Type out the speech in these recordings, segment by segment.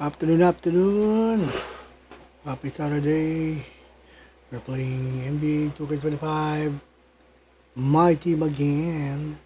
Afternoon. Happy Saturday. We're playing NBA2K25 MyTeam again.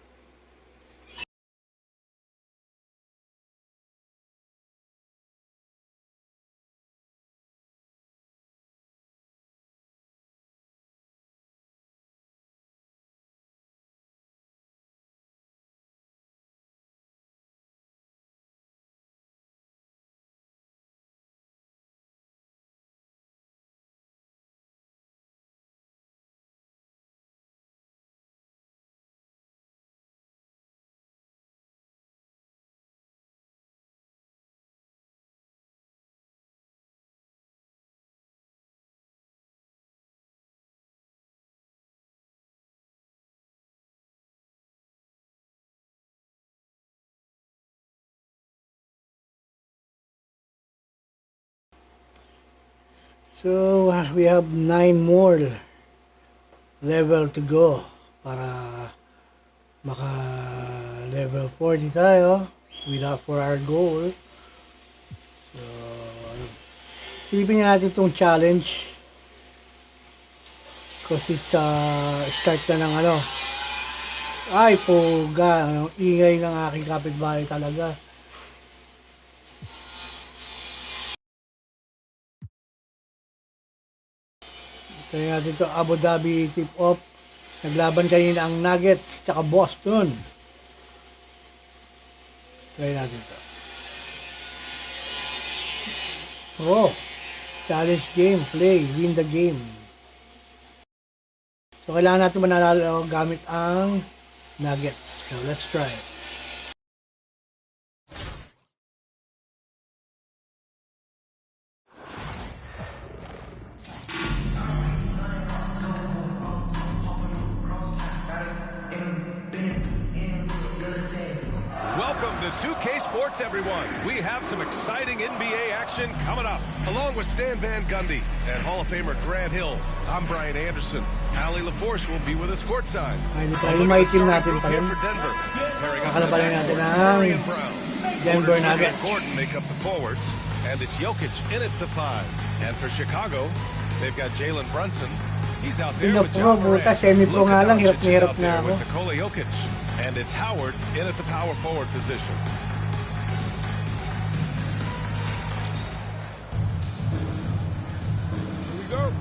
So we have 9 more level to go para maka level 40 tayo without for our goal. So silipin natin itong challenge kasi sa start na ng ay poga, ingay ng aking kapitbahay talaga. Try natin ito, Abu Dhabi tip-off. Naglaban kanina ang Nuggets tsaka Boston. Try natin ito. Oh, challenge game, play, win the game. So, kailangan natin manalo gamit ang Nuggets. So, let's try. Welcome to 2K Sports, everyone. We have some exciting NBA action coming up. Along with Stan Van Gundy and Hall of Famer Grant Hill, I'm Brian Anderson. Allie LaForce will be with us courtside. Ay, tayo MyTeam natin pa rin. Kakalabanin natin ang Denver Nuggets. Gordon make up the forwards, and it's Jokic in at the 5. And for Chicago, they've got Jalen Brunson. He's out there with John Morant. Semi-pro nga lang, hirap na ako. With Nikola Jokic. And it's Howard in at the power forward position. Here we go.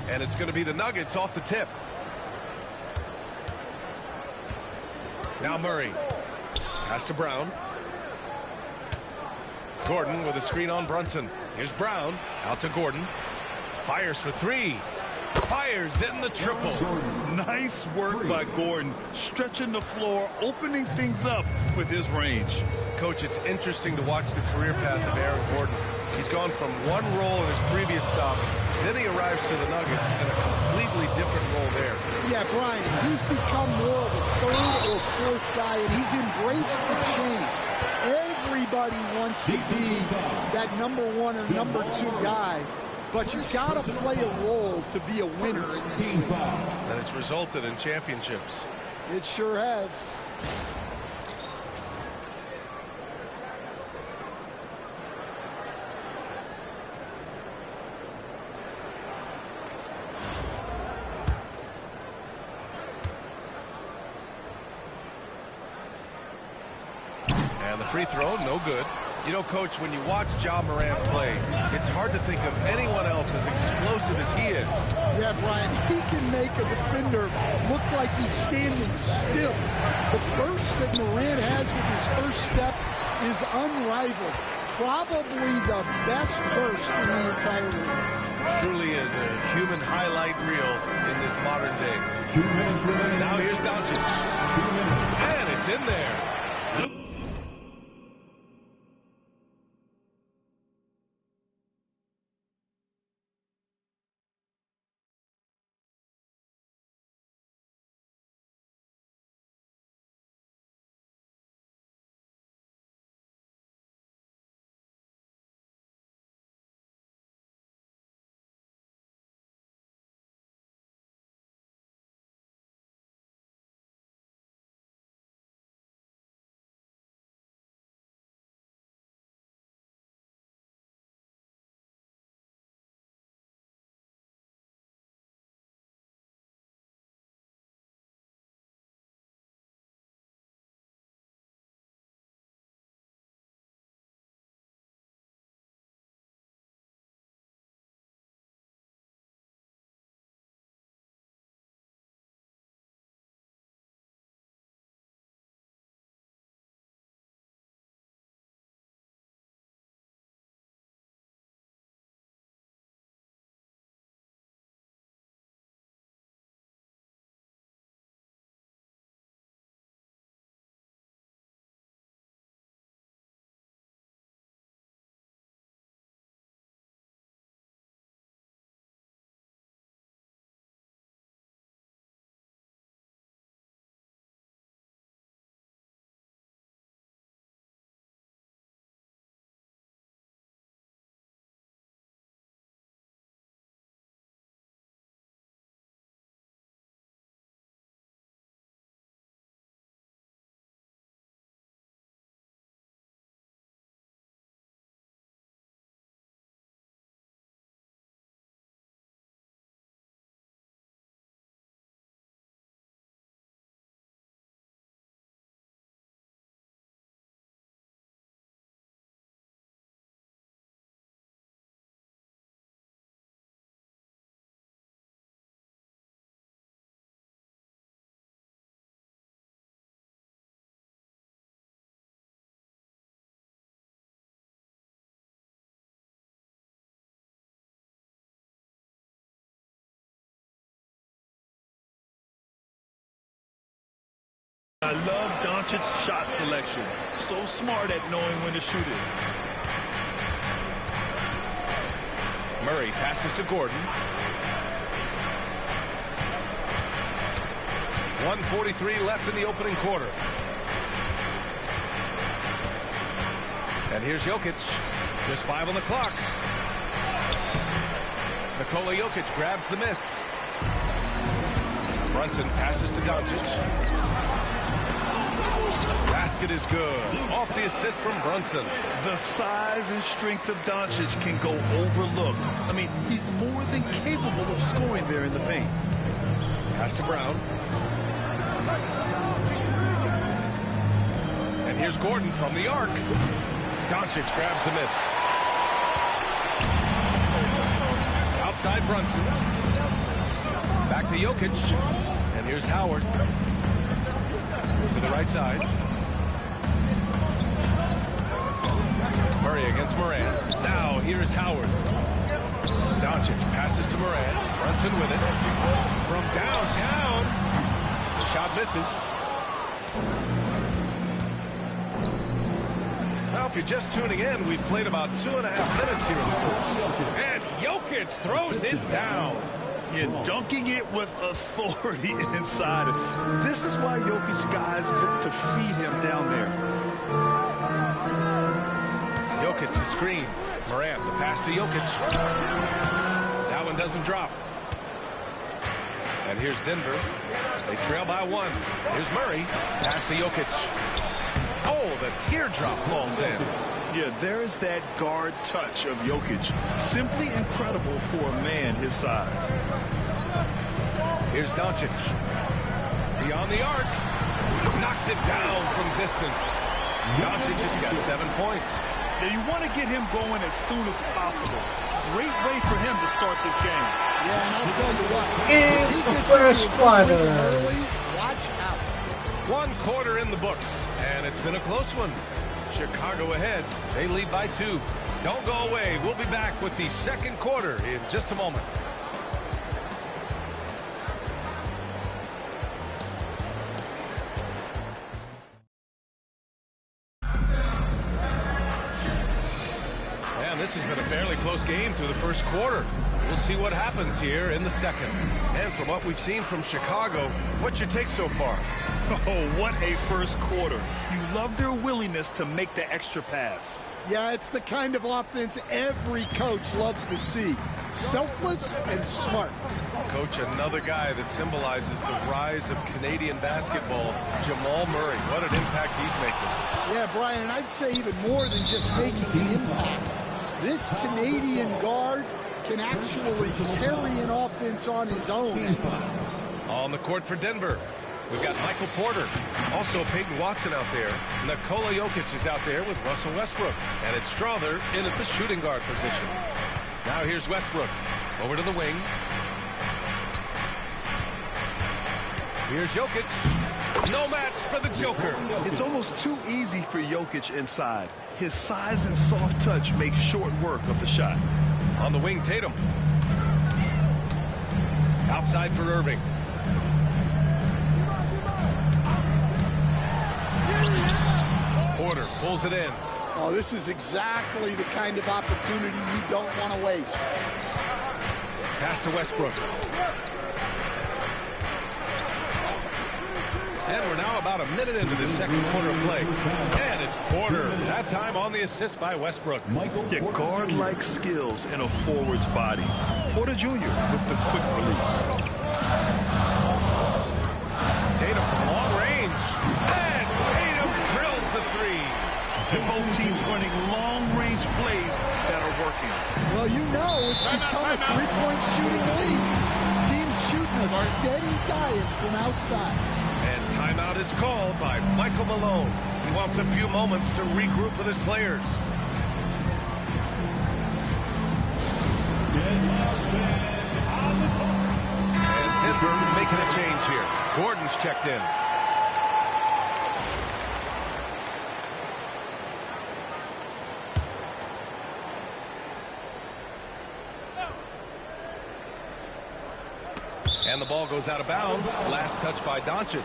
And it's going to be the Nuggets off the tip. Now Murray. Pass to Brown. Gordon with a screen on Brunson. Here's Brown. Out to Gordon. Fires for 3. Fires in the triple. Nice work by Gordon, stretching the floor, opening things up with his range. Coach, it's interesting to watch the career path of Aaron Gordon. He's gone from one role in his previous stop, then he arrives to the Nuggets in a completely different role there. Yeah, Brian, he's become more of a third or fourth guy, and he's embraced the change. Everybody wants to be that number 1 or number 2 guy. But you've got to play a role to be a winner in this league. And it's resulted in championships. It sure has. And the free throw, no good. You know, Coach, when you watch Ja Morant play, it's hard to think of anyone else as explosive as he is. Yeah, Brian, he can make a defender look like he's standing still. The burst that Morant has with his first step is unrivaled. Probably the best burst in the entire league. Truly is a human highlight reel in this modern day. Now here's Doncic. And it's in there. I love Doncic's shot selection. So smart at knowing when to shoot it. Murray passes to Gordon. 1:43 left in the opening quarter. And here's Jokic. Just 5 on the clock. Nikola Jokic grabs the miss. Brunson passes to Doncic. Basket is good. Off the assist from Brunson. The size and strength of Doncic can go overlooked. I mean, he's more than capable of scoring there in the paint. Pass to Brown. And here's Gordon from the arc. Doncic grabs the miss. Outside Brunson. Back to Jokic. And here's Howard. To the right side. Murray against Moran. Now here's Howard. Doncic passes to Moran. Brunson with it. From downtown. The shot misses. Now, if you're just tuning in, we've played about 2.5 minutes here in the first. And Jokic throws it down. Yeah, dunking it with authority inside. This is why Jokic guys look to feed him down there. Jokic the screen. Morant the pass to Jokic. That one doesn't drop. And here's Denver. They trail by 1. Here's Murray. Pass to Jokic. Oh, the teardrop falls in. Yeah, there's that guard touch of Jokic. Simply incredible for a man his size. Here's Doncic. Beyond the arc. Knocks it down from distance. Doncic has got 7 points. Yeah, you want to get him going as soon as possible. Great way for him to start this game. Yeah, and I'll tell you what. In He the gets first in quarter. early. Watch out. 1 quarter in the books, and it's been a close one. Chicago ahead. They lead by 2. Don't go away. We'll be back with the second quarter in just a moment. And this has been a fairly close game through the first quarter. We'll see what happens here in the second. And from what we've seen from Chicago, what's your take so far? Oh, what a first quarter. You love their willingness to make the extra pass. Yeah, it's the kind of offense every coach loves to see. Selfless and smart. Coach, another guy that symbolizes the rise of Canadian basketball, Jamal Murray. What an impact he's making. Yeah, Brian, and I'd say even more than just making an impact. This Canadian guard can actually carry an offense on his own. On the court for Denver, we've got Michael Porter. Also Peyton Watson out there. Nikola Jokic is out there with Russell Westbrook. And it's Strother in at the shooting guard position. Now here's Westbrook. Over to the wing. Here's Jokic. No match for the Joker. It's almost too easy for Jokic inside. His size and soft touch make short work of the shot. On the wing, Tatum. Outside for Irving. Porter pulls it in. Oh, this is exactly the kind of opportunity you don't want to waste. Pass to Westbrook. And we're now about a minute into the second quarter of play. And it's Porter. That time on the assist by Westbrook. Yeah, guard-like skills in a forward's body. Porter Jr. with the quick release. Tatum from long range. And Tatum drills the 3. And both teams running long-range plays that are working. Well, you know it's become a three-point shooting league. Teams shooting a steady diet from outside. And timeout is called by Michael Malone. He wants a few moments to regroup with his players. And Denver making a change here. Gordon's checked in. And the ball goes out of bounds. Last touch by Doncic.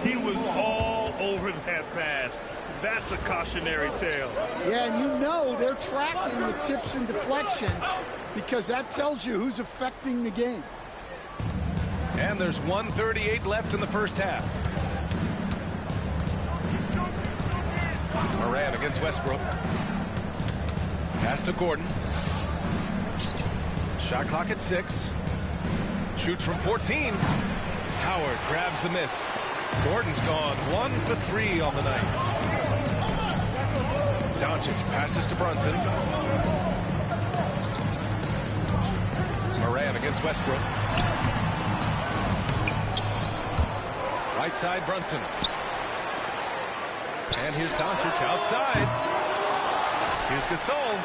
He was all over that pass. That's a cautionary tale. Yeah, and you know they're tracking the tips and deflections because that tells you who's affecting the game. And there's 1:38 left in the first half. Morant against Westbrook. Pass to Gordon. Shot clock at 6. Shoots from 14. Howard grabs the miss. Gordon's gone 1 for 3 on the night. Doncic passes to Brunson. Morant against Westbrook. Right side, Brunson. And here's Doncic outside. Here's Gasol.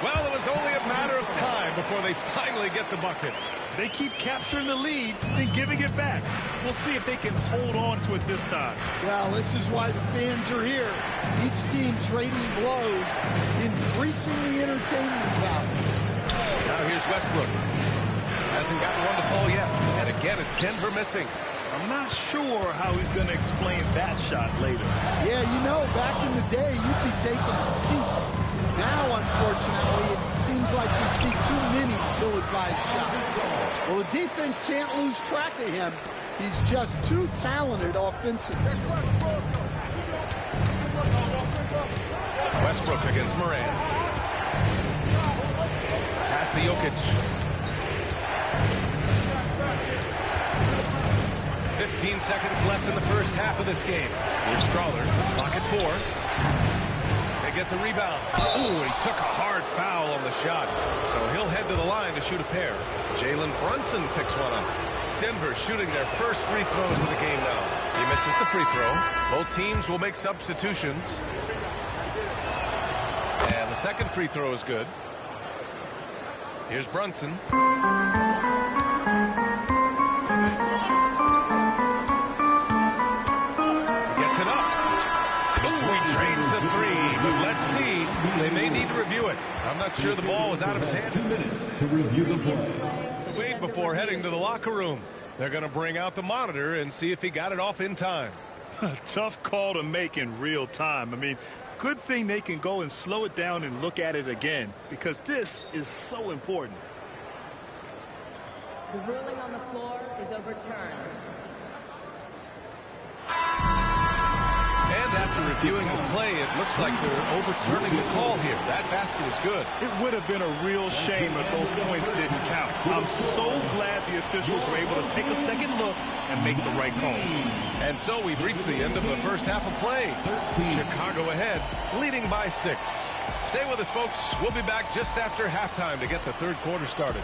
Well, it was only a matter of time before they finally get the bucket. They keep capturing the lead, then giving it back. We'll see if they can hold on to it this time. Well, this is why the fans are here. Each team trading blows, increasing the entertainment value. Now here's Westbrook. Hasn't gotten one to fall yet. And again, it's Denver missing. I'm not sure how he's going to explain that shot later. Yeah, you know, back in the day, you'd be taking a seat. Now, unfortunately, it seems like we see too many ill-advised shots. Well, the defense can't lose track of him. He's just too talented offensively. Westbrook against Morant. Pass to Jokic. 15 seconds left in the first half of this game. Here's Strawler. Clock at 4. They get the rebound. Ooh, he took a hard foul on the shot. So he'll head to the line to shoot a pair. Jalen Brunson picks one up. Denver shooting their first free throws of the game now. He misses the free throw. Both teams will make substitutions. And the second free throw is good. Here's Brunson. Gets it up. Ooh, he trades the 3. But let's see. They may need to review it. I'm not sure the ball was out of his hand. To review the play. To wait before heading to the locker room. They're going to bring out the monitor and see if he got it off in time. Tough call to make in real time. I mean, good thing they can go and slow it down and look at it again, because this is so important. The ruling on the floor is overturned. And after reviewing the play, it looks like they're overturning the call here. That basket is good. It would have been a real shame if those points didn't count. I'm so glad the officials were able to take a second look and make the right call. And so we've reached the end of the first half of play. Chicago ahead, leading by 6. Stay with us, folks. We'll be back just after halftime to get the third quarter started.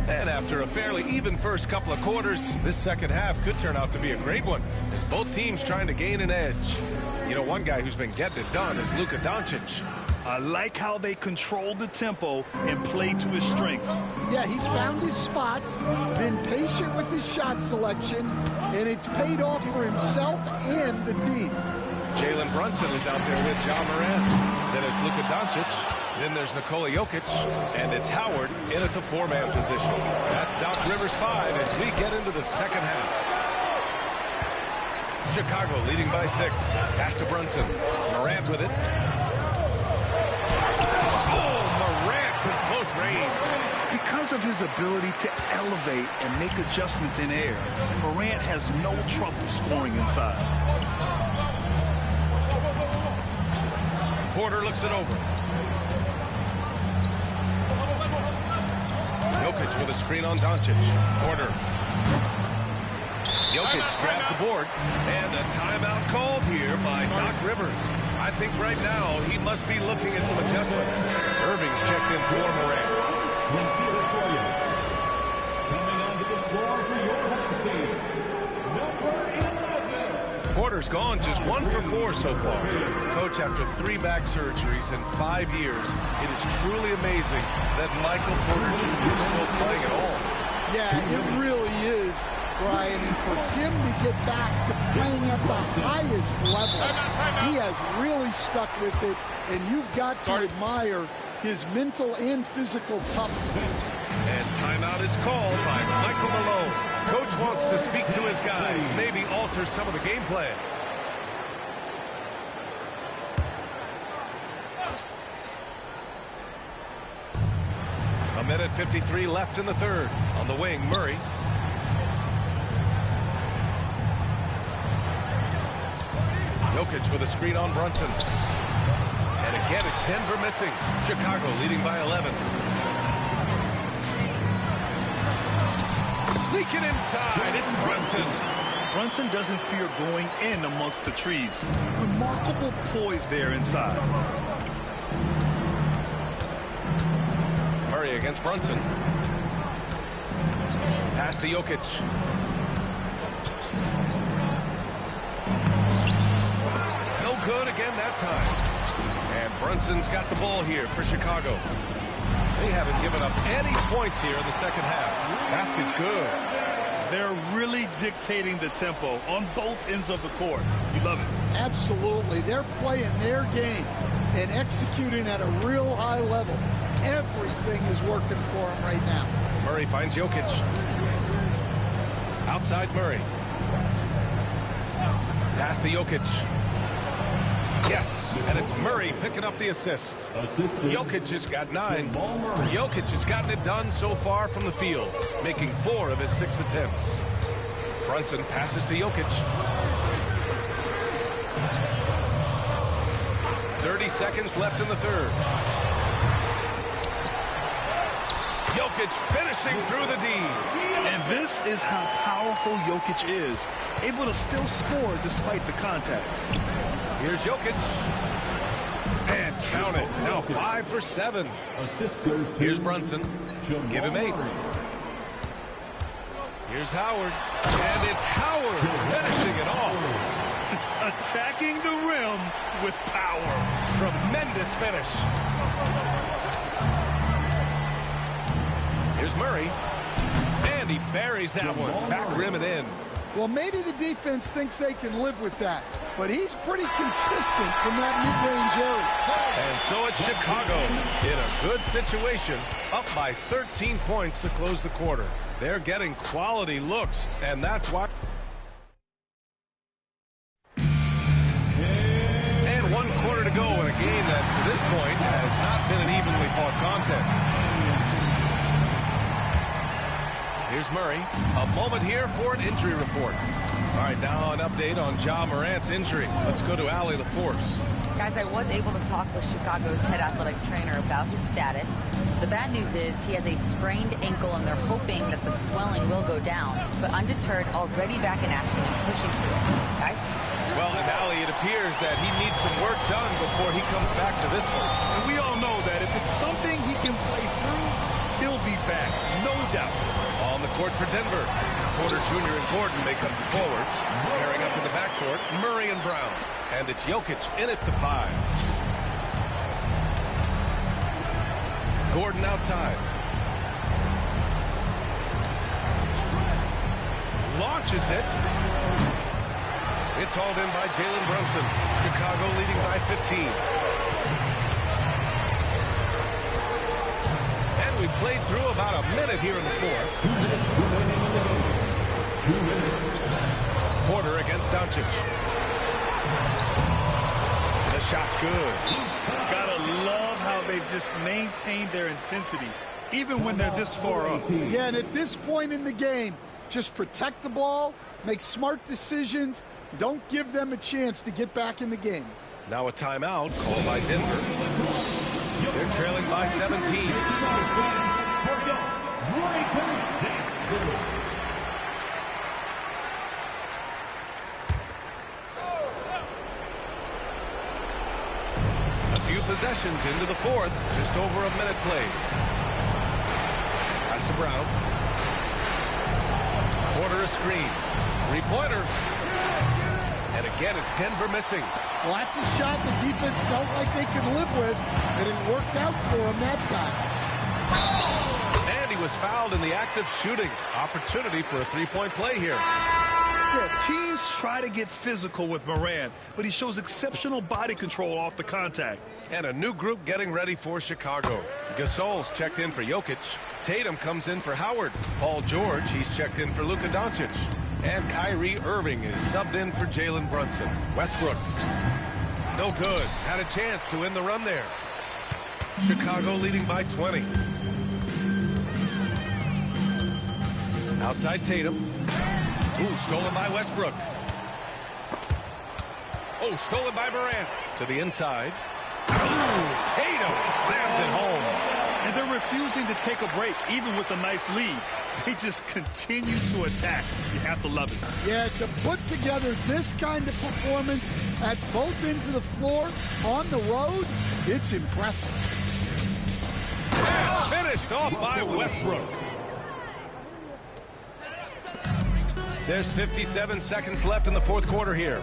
And after a fairly even first couple of quarters, this second half could turn out to be a great one, as both teams trying to gain an edge. You know, one guy who's been getting it done is Luka Doncic. I like how they control the tempo and play to his strengths. Yeah, he's found his spots, been patient with his shot selection, and it's paid off for himself and the team. Jalen Brunson is out there with Ja Morant. Then it's Luka Doncic. Then there's Nikola Jokic. And it's Howard in at the 4-man position. That's Doc Rivers 5 as we get into the second half. Chicago leading by 6. Pass to Brunson. Morant with it. Oh, Morant from close range. Because of his ability to elevate and make adjustments in air, Morant has no trouble scoring inside. Porter looks it over. Jokic with a screen on Doncic. Porter. Jokic grabs the board. And a timeout called here by Doc Rivers. I think right now he must be looking at some adjustments. Irving's checked in for Morant. Let's hear it for you. Coming onto the floor for your home team, number 11. Porter's gone just 1 for 4 so far. Coach, after 3 back surgeries in 5 years, it is truly amazing that Michael Porter Jr. is still playing at all. Yeah, it really is, Brian. And for him to get back to playing at the highest level, he has really stuck with it. And you've got to admire his mental and physical toughness. And timeout is called by Michael Malone. Coach wants to speak to his guys, maybe alter some of the game plan. A minute 53 left in the third. On the wing, Murray. Jokic with a screen on Brunson. And again, it's Denver missing. Chicago leading by 11. Sneaking inside, it's Brunson. Brunson doesn't fear going in amongst the trees. Remarkable poise there inside. Murray against Brunson. Pass to Jokic. No good again that time. And Brunson's got the ball here for Chicago. They haven't given up any points here in the second half. Basket's good. They're really dictating the tempo on both ends of the court. You love it. Absolutely. They're playing their game and executing at a real high level. Everything is working for them right now. Murray finds Jokic. Outside Murray. Pass to Jokic. Yes, and it's Murray picking up the assist. Jokic has got 9. Jokic has gotten it done so far from the field, making 4 of his 6 attempts. Brunson passes to Jokic. 30 seconds left in the third. Jokic finishing through the D. And this is how powerful Jokic is, able to still score despite the contact. Here's Jokic. And count it. Now 5 for 7. Here's Brunson. Give him 8. Here's Howard. And it's Howard finishing it off. Attacking the rim with power. Tremendous finish. Here's Murray. And he buries that one. Back rim and in. Well, maybe the defense thinks they can live with that, but he's pretty consistent from that mid-range area. And so it's Chicago in a good situation, up by 13 points to close the quarter. They're getting quality looks, and that's why. And 1 quarter to go in a game that, to this point, has not been an evenly fought contest. Here's Murray. A moment here for an injury report. All right, now an update on Ja Morant's injury. Let's go to Allie LaForce. Guys, I was able to talk with Chicago's head athletic trainer about his status. The bad news is he has a sprained ankle, and they're hoping that the swelling will go down. But undeterred, already back in action and pushing through it. Guys? Well, and Allie, it appears that he needs some work done before he comes back to this one. And we all know that if it's something he can play through, he'll be back, no doubt. On the court for Denver. Porter Jr. and Gordon make up the forwards. Pairing up in the backcourt, Murray and Brown. And it's Jokic in at the 5. Gordon outside. Launches it. It's hauled in by Jalen Brunson. Chicago leading by 15. And we played through about a minute here in the fourth. 2 minutes. Porter against Doncic. The shot's good. Gotta love how they've just maintained their intensity, even when they're this far up. Yeah, and at this point in the game, just protect the ball, make smart decisions, don't give them a chance to get back in the game. Now a timeout called by Denver. They're trailing by 17. A few possessions into the fourth. Just over a minute played. Pass to Brown. Quarter a screen. Three-pointer. And again, it's Denver missing. Well, that's a shot the defense felt like they could live with, and it worked out for him that time. And he was fouled in the act of shooting. Opportunity for a three-point play here. Yeah, teams try to get physical with Morant, but he shows exceptional body control off the contact. And a new group getting ready for Chicago. Gasol's checked in for Jokic. Tatum comes in for Howard. Paul George, he's checked in for Luka Doncic. And Kyrie Irving is subbed in for Jalen Brunson. Westbrook. No good. Had a chance to win the run there. Chicago leading by 20. Outside Tatum. Ooh, stolen by Westbrook. Oh, stolen by Morant. To the inside. Ooh, Tatum slams it home. And they're refusing to take a break, even with a nice lead. They just continue to attack. You have to love it. Yeah, to put together this kind of performance at both ends of the floor on the road, it's impressive. And finished off by Westbrook. There's 57 seconds left in the fourth quarter here.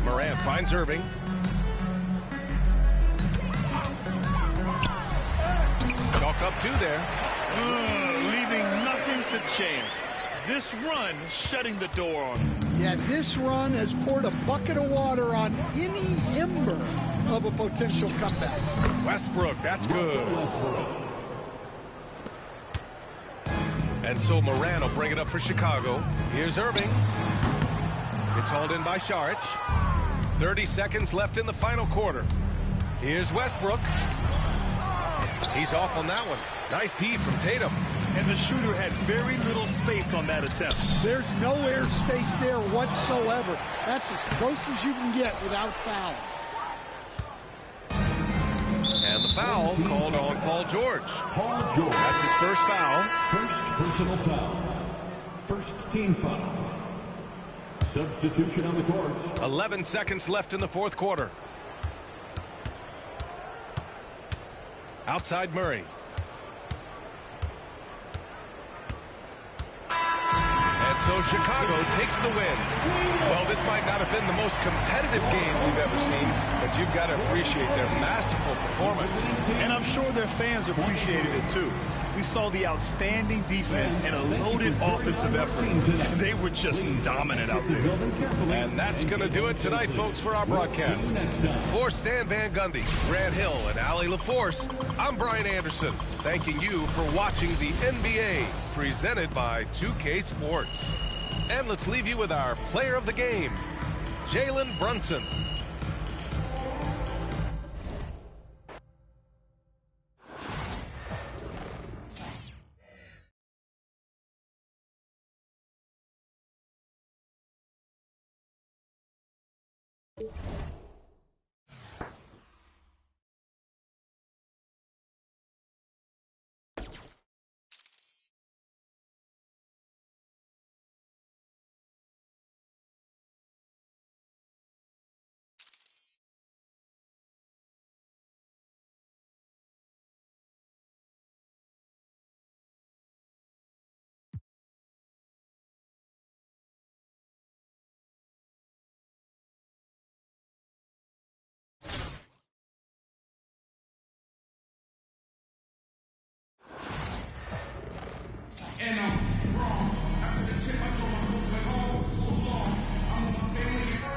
Morant finds Irving. Chalk up two there. Leaving nothing to chance. This run shutting the door on him. Yeah, this run has poured a bucket of water on any ember of a potential comeback. Westbrook, that's good. And so Morant will bring it up for Chicago. Here's Irving. It's hauled in by Saric. 30 seconds left in the final quarter. Here's Westbrook. He's off on that one. Nice D from Tatum. And the shooter had very little space on that attempt. There's no air space there whatsoever. That's as close as you can get without foul. And the foul called on Paul George. Paul George. That's his first foul. First personal foul. First team foul. Substitution on the court. 11 seconds left in the fourth quarter. Outside Murray. And so Chicago takes the win. Well, this might not have been the most competitive game we've ever seen, but you've got to appreciate their masterful performance. And I'm sure their fans appreciated it too. We saw the outstanding defense and a loaded offensive effort. They were just dominant out there. And that's going to do it tonight, folks, for our broadcast. For Stan Van Gundy, Grant Hill, and Allie LaForce, I'm Brian Anderson, thanking you for watching the NBA, presented by 2K Sports. And let's leave you with our player of the game, Jalen Brunson.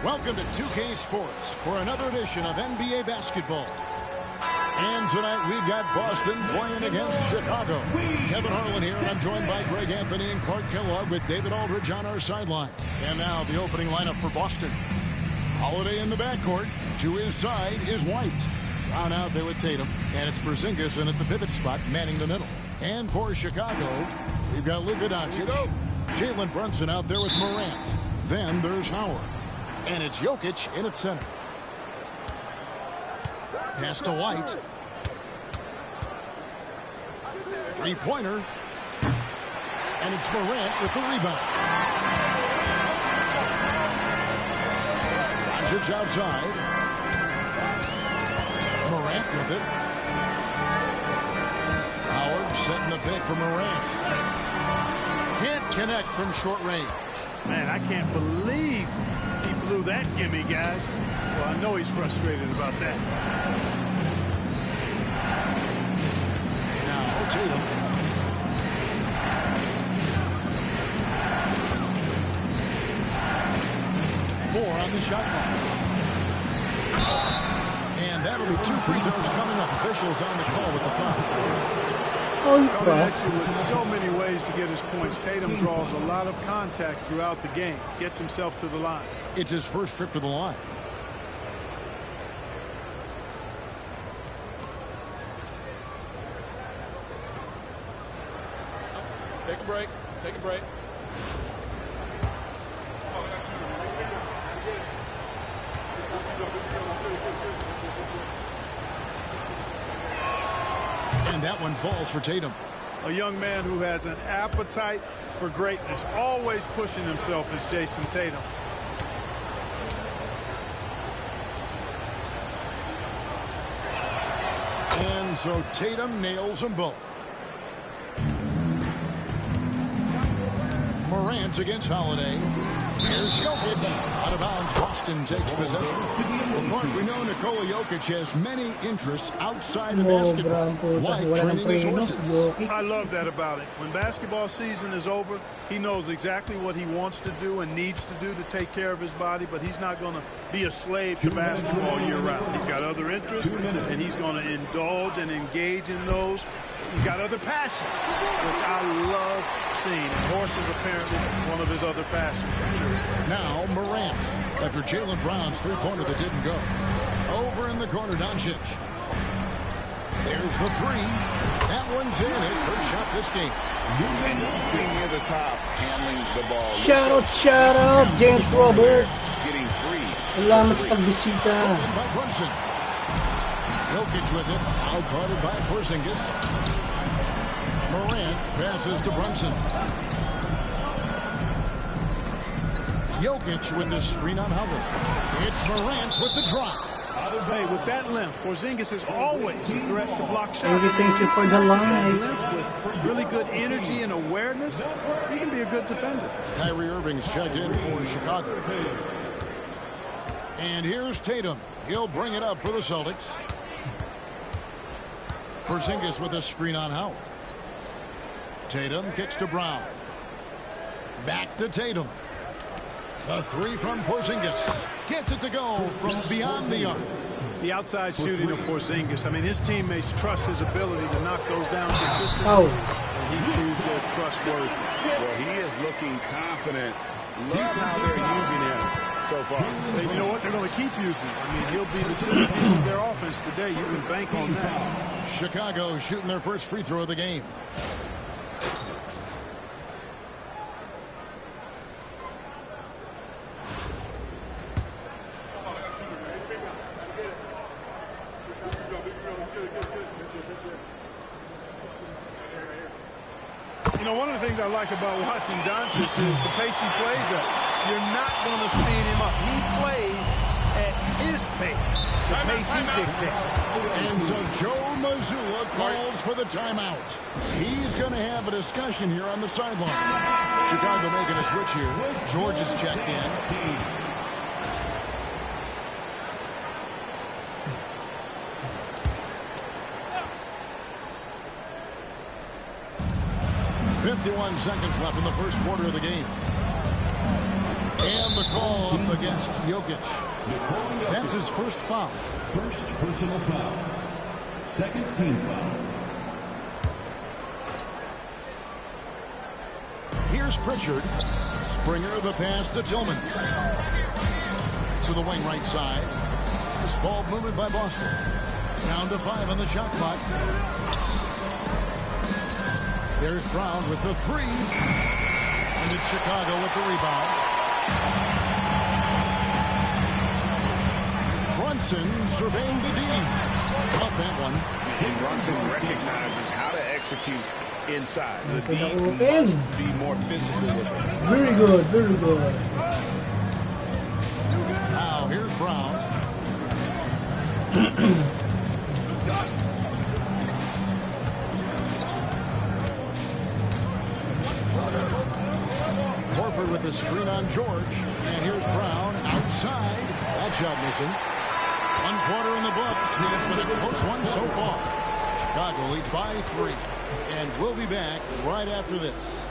Welcome to 2K Sports for another edition of NBA basketball. And tonight we've got Boston playing against Chicago. Kevin Harlan here, and I'm joined by Greg Anthony and Clark Kellogg with David Aldridge on our sideline. And now the opening lineup for Boston. Holiday in the backcourt. To his side is White. Brown out there with Tatum. And it's Porzingis in at the pivot spot, manning the middle. And for Chicago, we've got Luka Doncic. Jalen Brunson out there with Morant. Then there's Howard. And it's Jokic in at center. Pass to White. Three-pointer. And it's Morant with the rebound. Rodgers outside. Morant with it. Howard setting the pick for Morant. Can't connect from short range. Man, I can't believe he blew that gimme, guys. Well, I know he's frustrated about that. Now, Tatum. Four on the shot clock. And that'll be 2 free throws coming up. Officials on the call with the foul. Coming at you with so many ways to get his points. Tatum draws a lot of contact throughout the game. Gets himself to the line. It's his first trip to the line. Take a break. Take a break. And that one falls for Tatum. A young man who has an appetite for greatness. Always pushing himself is Jason Tatum. And so Tatum nails them both. Morant against Holiday. Here's Jokic. Out of bounds. Boston takes possession. Of course, we know Nikola Jokic has many interests outside the basketball. Like training his horses. I love that about it. When basketball season is over, he knows exactly what he wants to do and needs to do to take care of his body, but he's not going to be a slave to basketball year-round. He's got other interests, and he's going to indulge and engage in those. He's got other passions, which I love seeing. And horses apparently one of his other passions, for sure. Now Morant, after Jaylen Brown's three-pointer that didn't go. Over in the corner, Doncic. There's the three. That one's in. His first shot this game. And being near the top, handling the ball. Shout out, James Robert. Getting free. Salamat sa pagbisita. By Brunson. Jokic with it. Out-guarded by Porzingis. Morant passes to Brunson. Jokic with the screen on Howard. It's Morant with the drop. Hey, with that length, Porzingis is always a threat to block shots. Thank you for the line. With really good energy and awareness, he can be a good defender. Kyrie Irving's checked in for Chicago. And here's Tatum. He'll bring it up for the Celtics. Porzingis with a screen on Howard. Tatum kicks to Brown. Back to Tatum. A three from Porzingis. Gets it to go from beyond the arc. The outside shooting of Porzingis. I mean, his teammates trust his ability to knock those down consistently. Oh. And he proves they're trustworthy. Well, he is looking confident. Love how they're using him so far. And you know what? They're going to keep using him. I mean, he'll be the centerpiece of their offense today. You can bank on that. Chicago shooting their first free throw of the game. You know, one of the things I like about watching Doncic is the pace he plays at. You're not going to speed him up. He plays at his pace, the pace he dictates. And so Joe Mazzulla calls for the timeout. He's going to have a discussion here on the sideline. Chicago making a switch here. George is checked in. 51 seconds left in the first quarter of the game. And the call up against Jokic. That's his first foul. First personal foul. Second team foul. Here's Pritchard. Springer the pass to Tillman. To the wing right side. This ball movement by Boston. Down to 5 on the shot clock. There's Brown with the three. And it's Chicago with the rebound. Brunson surveying the D. Caught that one. And Brunson recognizes how to execute inside. The D Open. must be more physical with it. Very good, very good. Now here's Brown. Horford with the screen on George. And here's Brown outside. That shot missing. 1 quarter in the books. It's been a close one so far. Chicago leads by 3. And we'll be back right after this.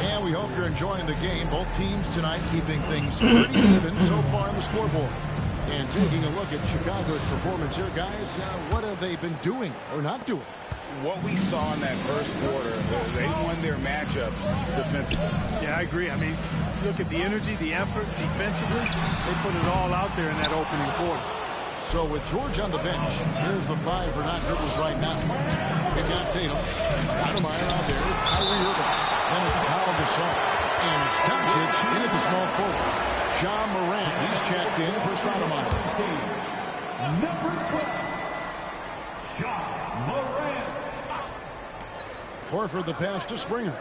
And we hope you're enjoying the game. Both teams tonight keeping things pretty even so far on the scoreboard. And taking a look at Chicago's performance here, guys, what have they been doing or not doing? What we saw in that first quarter, they won their matchups defensively. Yeah, I agree. I mean, look at the energy, the effort defensively. They put it all out there in that opening quarter. So with George on the bench, here's the 5 for not dribbles right now. We've got Tatum. Stoudemire out there. Kyrie Irving. Then it's Paul Gasol. And it's Doncic in at the small forward. John Morant, he's checked in for Stoudemire. Number 12, John Morant. Horford the pass to Springer.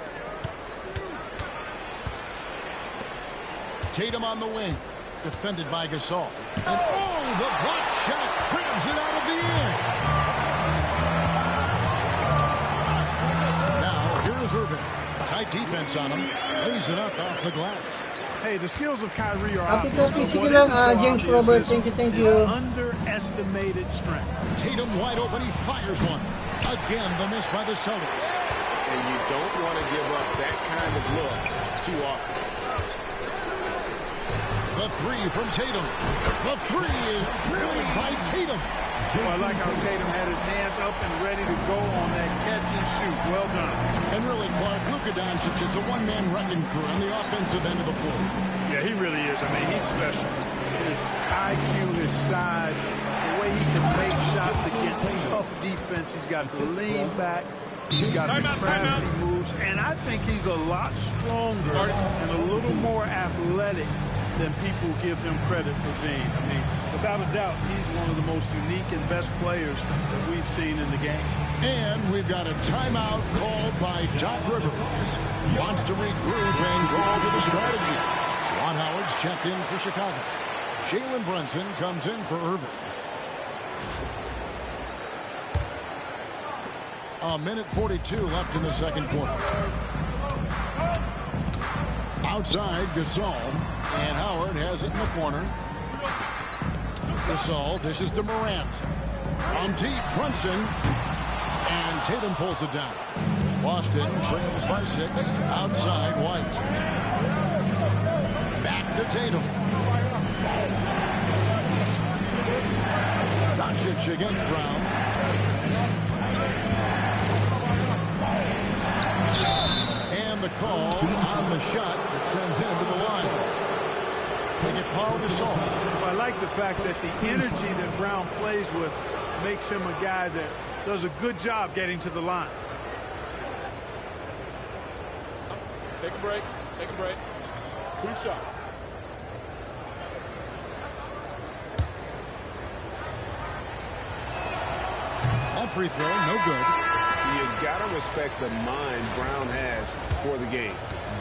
Tatum on the wing. Defended by Gasol. And oh, the block shot grabs it out of the air. Now, here's Irving. Tight defense on him. Lays it up off the glass. Hey, the skills of Kyrie are Happy obvious. Topi, But sige what lang, isn't so James obvious Robert, is thank his you. underestimated strength. Tatum wide open, he fires one. Again, the miss by the Celtics. And you don't want to give up that kind of look too often. The 3 from Tatum. The 3 is drilled by Tatum. Oh, I like how Tatum had his hands up and ready to go on that catch and shoot. Well done. And really, Clark, Luka Doncic is a one-man wrecking crew on the offensive end of the floor. Yeah, he really is. I mean, he's special. His IQ, his size, the way he can make shots against tough defense. He's got the lean back. He's got the crafty moves. And I think he's a lot stronger and a little more athletic than people give him credit for being. I mean, without a doubt, he's one of the most unique and best players that we've seen in the game. And we've got a timeout called by Doc Rivers. Wants to regroup and go over the strategy. Juwan Howard's checked in for Chicago. Jalen Brunson comes in for Irving. A minute 42 left in the second quarter. Outside, Gasol. And Howard has it in the corner. Gasol dishes to Morant. On deep, Brunson. And Tatum pulls it down. Boston trails by 6. Outside, White. Back to Tatum. Doncic against Brown. And the call on the shot that sends him to the line. They get Paul Gasol. I like the fact that the energy that Brown plays with makes him a guy that does a good job getting to the line. Take a break. Take a break. 2 shots. That free throw, no good. You got to respect the mind Brown has for the game.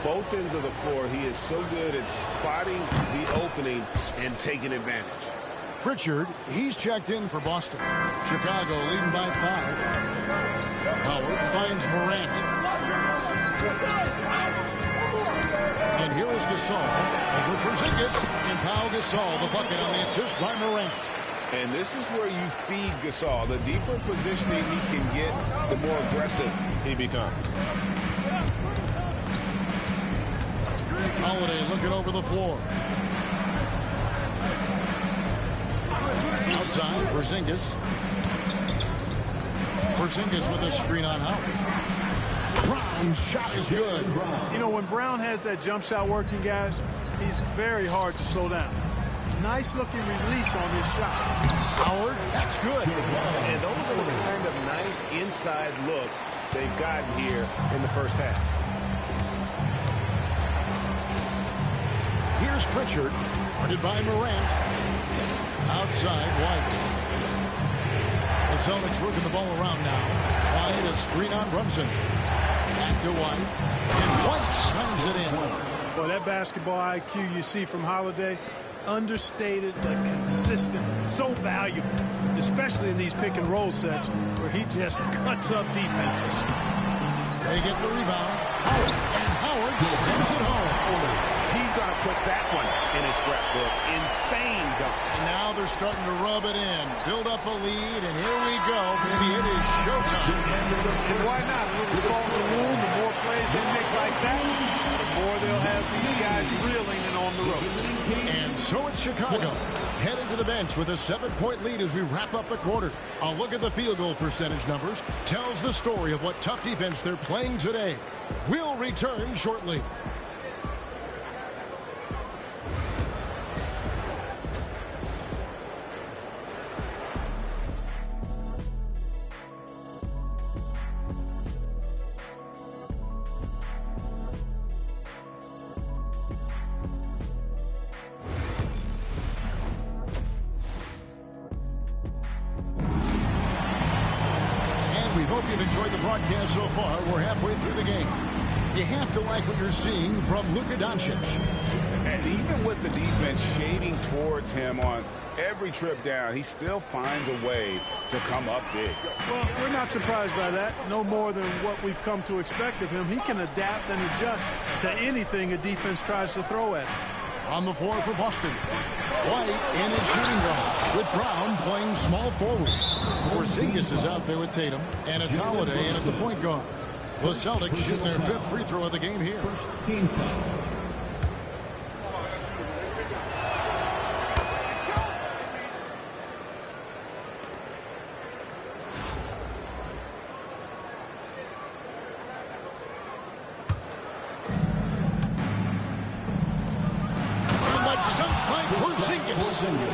Both ends of the floor, he is so good at spotting the opening and taking advantage. Pritchard, he's checked in for Boston. Chicago leading by 5. Howard finds Morant. And here is Gasol over Porzingis. And Pau Gasol, the bucket on the assist by Morant. And this is where you feed Gasol. The deeper positioning he can get, the more aggressive he becomes. Holiday looking over the floor. Outside, Porzingis. Porzingis with a screen on Howard. Brown's shot is good. You know, when Brown has that jump shot working, guys, he's very hard to slow down. Nice looking release on his shot. Howard, that's good. And nice inside looks they've gotten here in the first half. Here's Pritchard, guarded by Morant. Outside, White. The Celtics working the ball around now. White, a screen on Brunson. Back to White. And White slams it in. Boy, that basketball IQ you see from Holiday, understated but consistent, so valuable, especially in these pick and roll sets where he just cuts up defenses. They get the rebound. Howard, and Howard slams it home. He's going to put that one in his scrapbook. Insane dunk. And now they're starting to rub it in, build up a lead, and here we go, baby. It is showtime. And why not? A little salt in the wound. The more plays they make like that, the more they'll have these guys reeling and on the ropes. And so it's Chicago, heading to the bench with a 7-point lead as we wrap up the quarter. A look at the field goal percentage numbers tells the story of what tough defense they're playing today. We'll return shortly. You've enjoyed the broadcast so far. We're halfway through the game. You have to like what you're seeing from Luka Doncic. And even with the defense shading towards him on every trip down, he still finds a way to come up big. Well, we're not surprised by that. No more than what we've come to expect of him. He can adapt and adjust to anything a defense tries to throw at him. On the floor for Boston. White in his shooting guard, with Brown playing small forward. Porzingis is out there with Tatum, and it's Holiday in at the point guard. The Celtics shooting their 5th free throw of the game here. Team foul.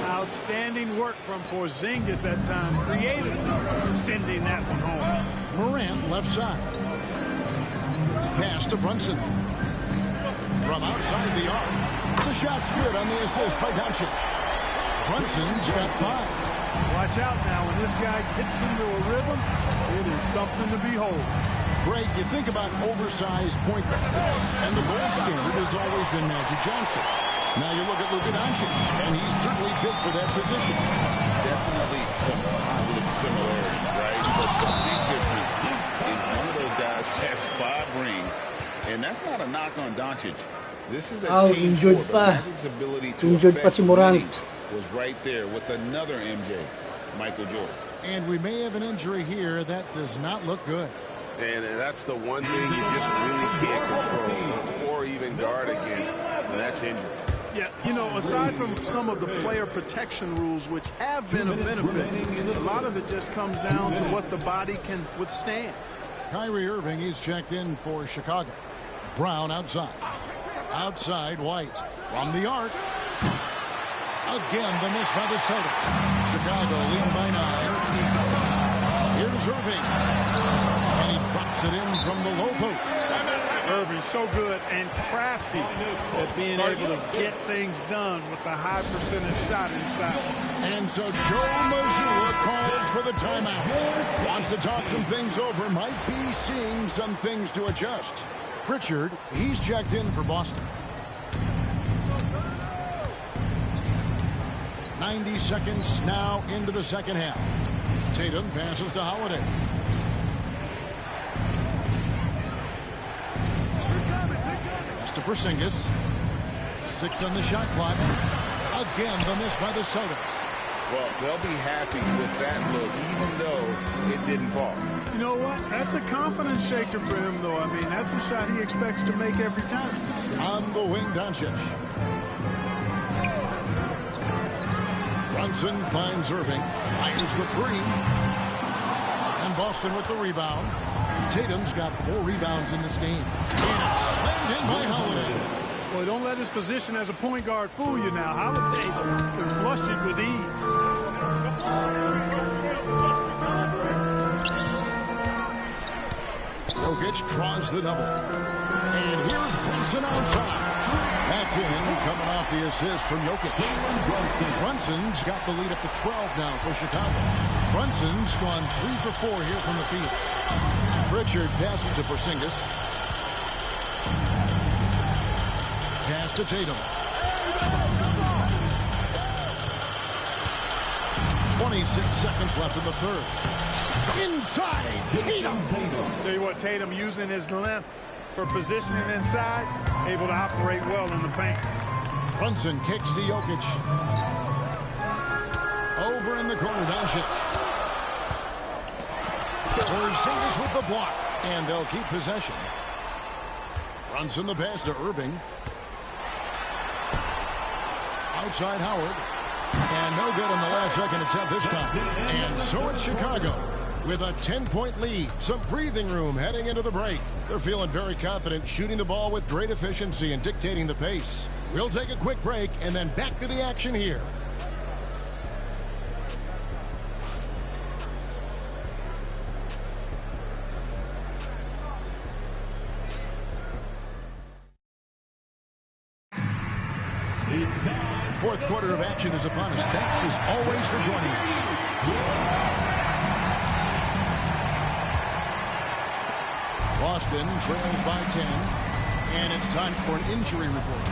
Outstanding work from Porzingis that time, creatively sending that one home. Morant left side. Pass to Brunson. From outside the arc. The shot's good on the assist by Doncic. Brunson's got 5. Watch out now. When this guy gets into a rhythm, it is something to behold. Greg, you think about oversized point guards, and the gold standard has always been Magic Johnson. Now you look at Luka Doncic, and he's certainly big for that position. Definitely some positive similarities, right? But the big difference is one of those guys has 5 rings, and that's not a knock on Doncic. This is a team sport, but Magic's ability to affect winning was right there with another MJ, Michael Jordan. And we may have an injury here that does not look good. And that's the one thing you just really can't control or even guard against, and that's injury. Yeah, you know, aside from some of the player protection rules, which have been a benefit, a lot of it just comes down to what the body can withstand. Kyrie Irving is checked in for Chicago. Brown outside. Outside, White. From the arc. Again, the miss by the Celtics. Chicago leading by 9. Here's Irving. And he drops it in from the low post. Irving's so good and crafty at being able to get things done with the high percentage shot inside. And so Joe Mazzulla calls for the timeout. Wants to talk some things over. Might be seeing some things to adjust. Pritchard, he's checked in for Boston. 90 seconds now into the second half. Tatum passes to Holiday. To Porzingis. 6 on the shot clock. Again, the miss by the Celtics. Well, they'll be happy with that look, even though it didn't fall. You know what? That's a confidence shaker for him, though. I mean, that's a shot he expects to make every time. On the wing, Doncic. Brunson finds Irving. Fires the 3. And Boston with the rebound. Tatum's got 4 rebounds in this game. And it's slammed in by Holiday. Boy, don't let his position as a point guard fool you now. Holiday can flush it with ease. Jokic draws the double. And here's Brunson on top. That's in, coming off the assist from Jokic. Brunson's got the lead up to 12 now for Chicago. Brunson's gone 3 for 4 here from the field. Pritchard passes to Porzingis. Pass to Tatum. 26 seconds left in the third. Inside, Tatum. Tell you what, Tatum using his length for positioning inside, able to operate well in the paint. Brunson kicks to Jokic. Over in the corner, Doncic. Porzingis with the block, and they'll keep possession. Brunson the pass to Irving. Outside Howard. And no good on the last second attempt this time. And so it's Chicago with a 10-point lead. Some breathing room heading into the break. They're feeling very confident, shooting the ball with great efficiency and dictating the pace. We'll take a quick break and then back to the action here. Fourth quarter of action is upon us. Thanks as always for joining us. Boston trails by 10. And it's time for an injury report.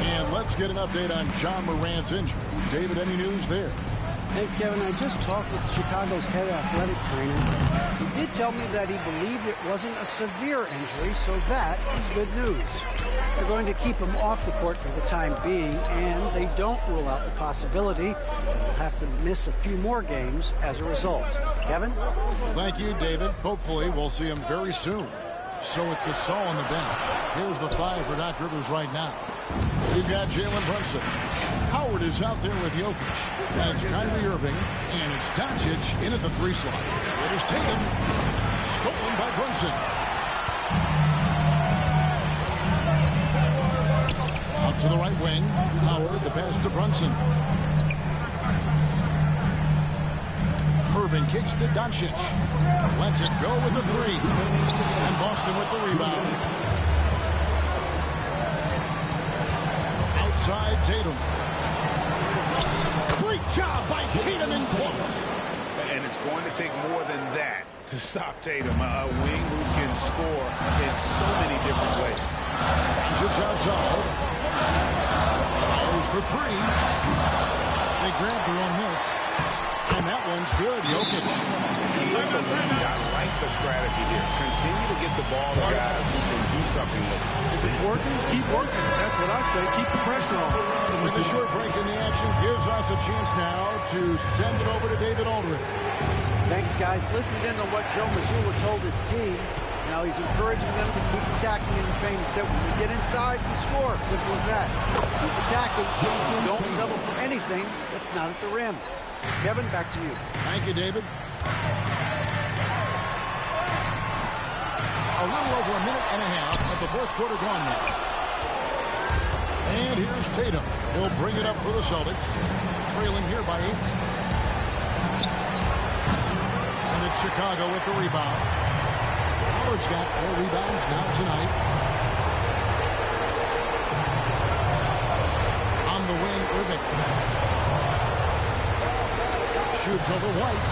And let's get an update on John Morant's injury. David, any news there? Thanks, Kevin. I just talked with Chicago's head athletic trainer. He did tell me that he believed it wasn't a severe injury, so that is good news. They're going to keep him off the court for the time being, and they don't rule out the possibility he'll have to miss a few more games as a result. Kevin? Thank you, David. Hopefully we'll see him very soon. So with Gasol on the bench, here's the 5 for Doc Rivers right now. We've got Jalen Brunson. Howard is out there with Jokic. That's Kyrie Irving, and it's Doncic in at the 3 slot. Here's Tatum, stolen by Brunson. Out to the right wing. Howard, the pass to Brunson. Irving kicks to Doncic. Lets it go with the 3. And Boston with the rebound. Outside Tatum. Great job by Tatum in close. And it's going to take more than that to stop Tatum. A wing who can score in so many different ways. Doncic outside. Fires for 3. They grab their own miss. And that one's good. Jokic. I like the strategy here. Continue to get the ball to guys who can do something with it. If it's working, keep working. That's what I say. Keep the pressure on. And the short break in the action gives us a chance now to send it over to David Aldridge. Thanks, guys. Listen in to what Joe Mazzulla told his team. Now he's encouraging them to keep attacking in the paint. He said, when we get inside, we score. Simple as that. Keep attacking. Don't settle for anything that's not at the rim. Kevin, back to you. Thank you, David. A little over a minute and a half of the fourth quarter gone now. And here's Tatum. He'll bring it up for the Celtics. Trailing here by 8. And it's Chicago with the rebound. Howard's got 4 rebounds now tonight. On the wing, Irving. Shoots over White.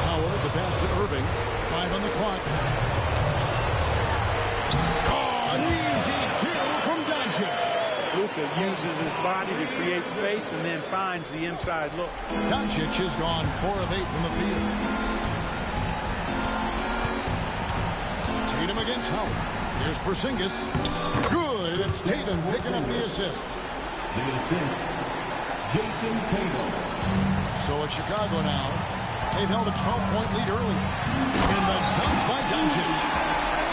Howard, the pass to Irving. 5 on the clock. Oh, an easy 2 from Doncic. Luka uses his body to create space and then finds the inside look. Doncic has gone 4 of 8 from the field. Tatum against Howard. Here's Porzingis. Good. It's Tatum picking up the assist. The assist, Jason Tatum. So it's Chicago now. They've held a 12-point lead early. And the dunk by Doncic.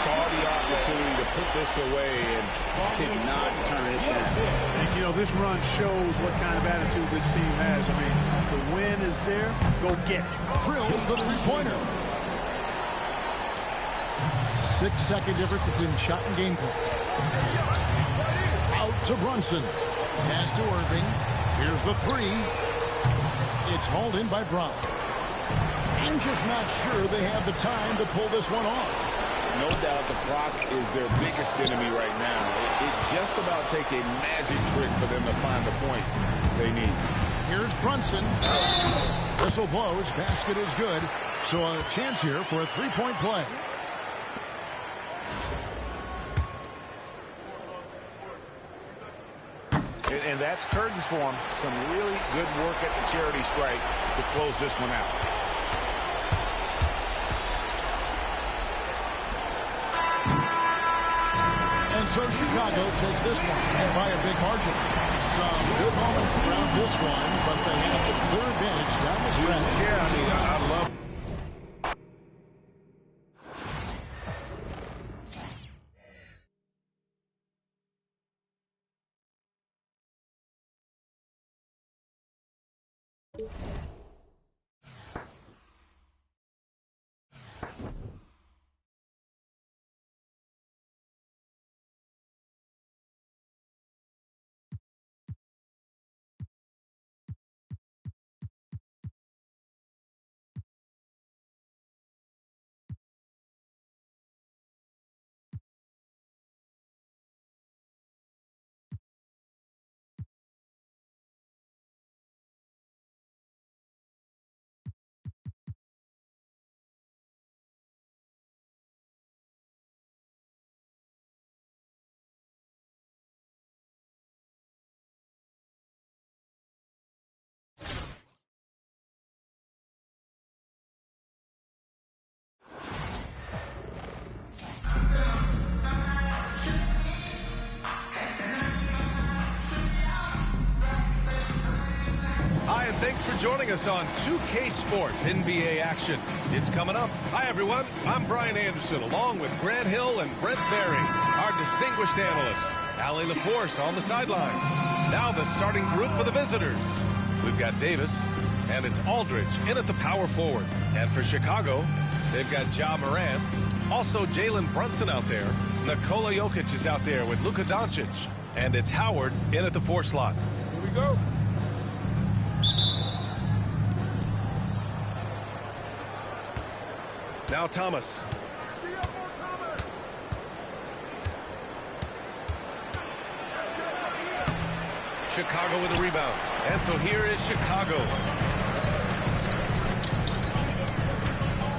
Saw the opportunity to put this away and did not turn it down. And, you know, this run shows what kind of attitude this team has. I mean, the win is there. Go get it. Drills the 3-pointer. 6-second difference between the shot and game clock. Out to Brunson. Pass to Irving. Here's the 3. It's hauled in by Brown. I'm just not sure they have the time to pull this one off. No doubt the clock is their biggest enemy right now. It just about take a magic trick for them to find the points they need. Here's Brunson. Whistle blows. Basket is good. So a chance here for a three-point play. And that's curtains for him. Some really good work at the charity stripe to close this one out. And so Chicago takes this one, and by a big margin. Some good moments throughout this one, but they have the clear advantage down the stretch. Yeah, I mean, I love Hi, and thanks for joining us on 2K Sports NBA action. It's coming up. Hi, everyone. I'm Brian Anderson, along with Grant Hill and Brent Barry, our distinguished analyst. Allie LaForce on the sidelines. Now the starting group for the visitors. We've got Davis, and it's Aldridge in at the power forward. And for Chicago, they've got Ja Morant. Also, Jalen Brunson out there. Nikola Jokic is out there with Luka Doncic. And it's Howard in at the 4 slot. Here we go. Now Thomas. Chicago with a rebound. And so here is Chicago.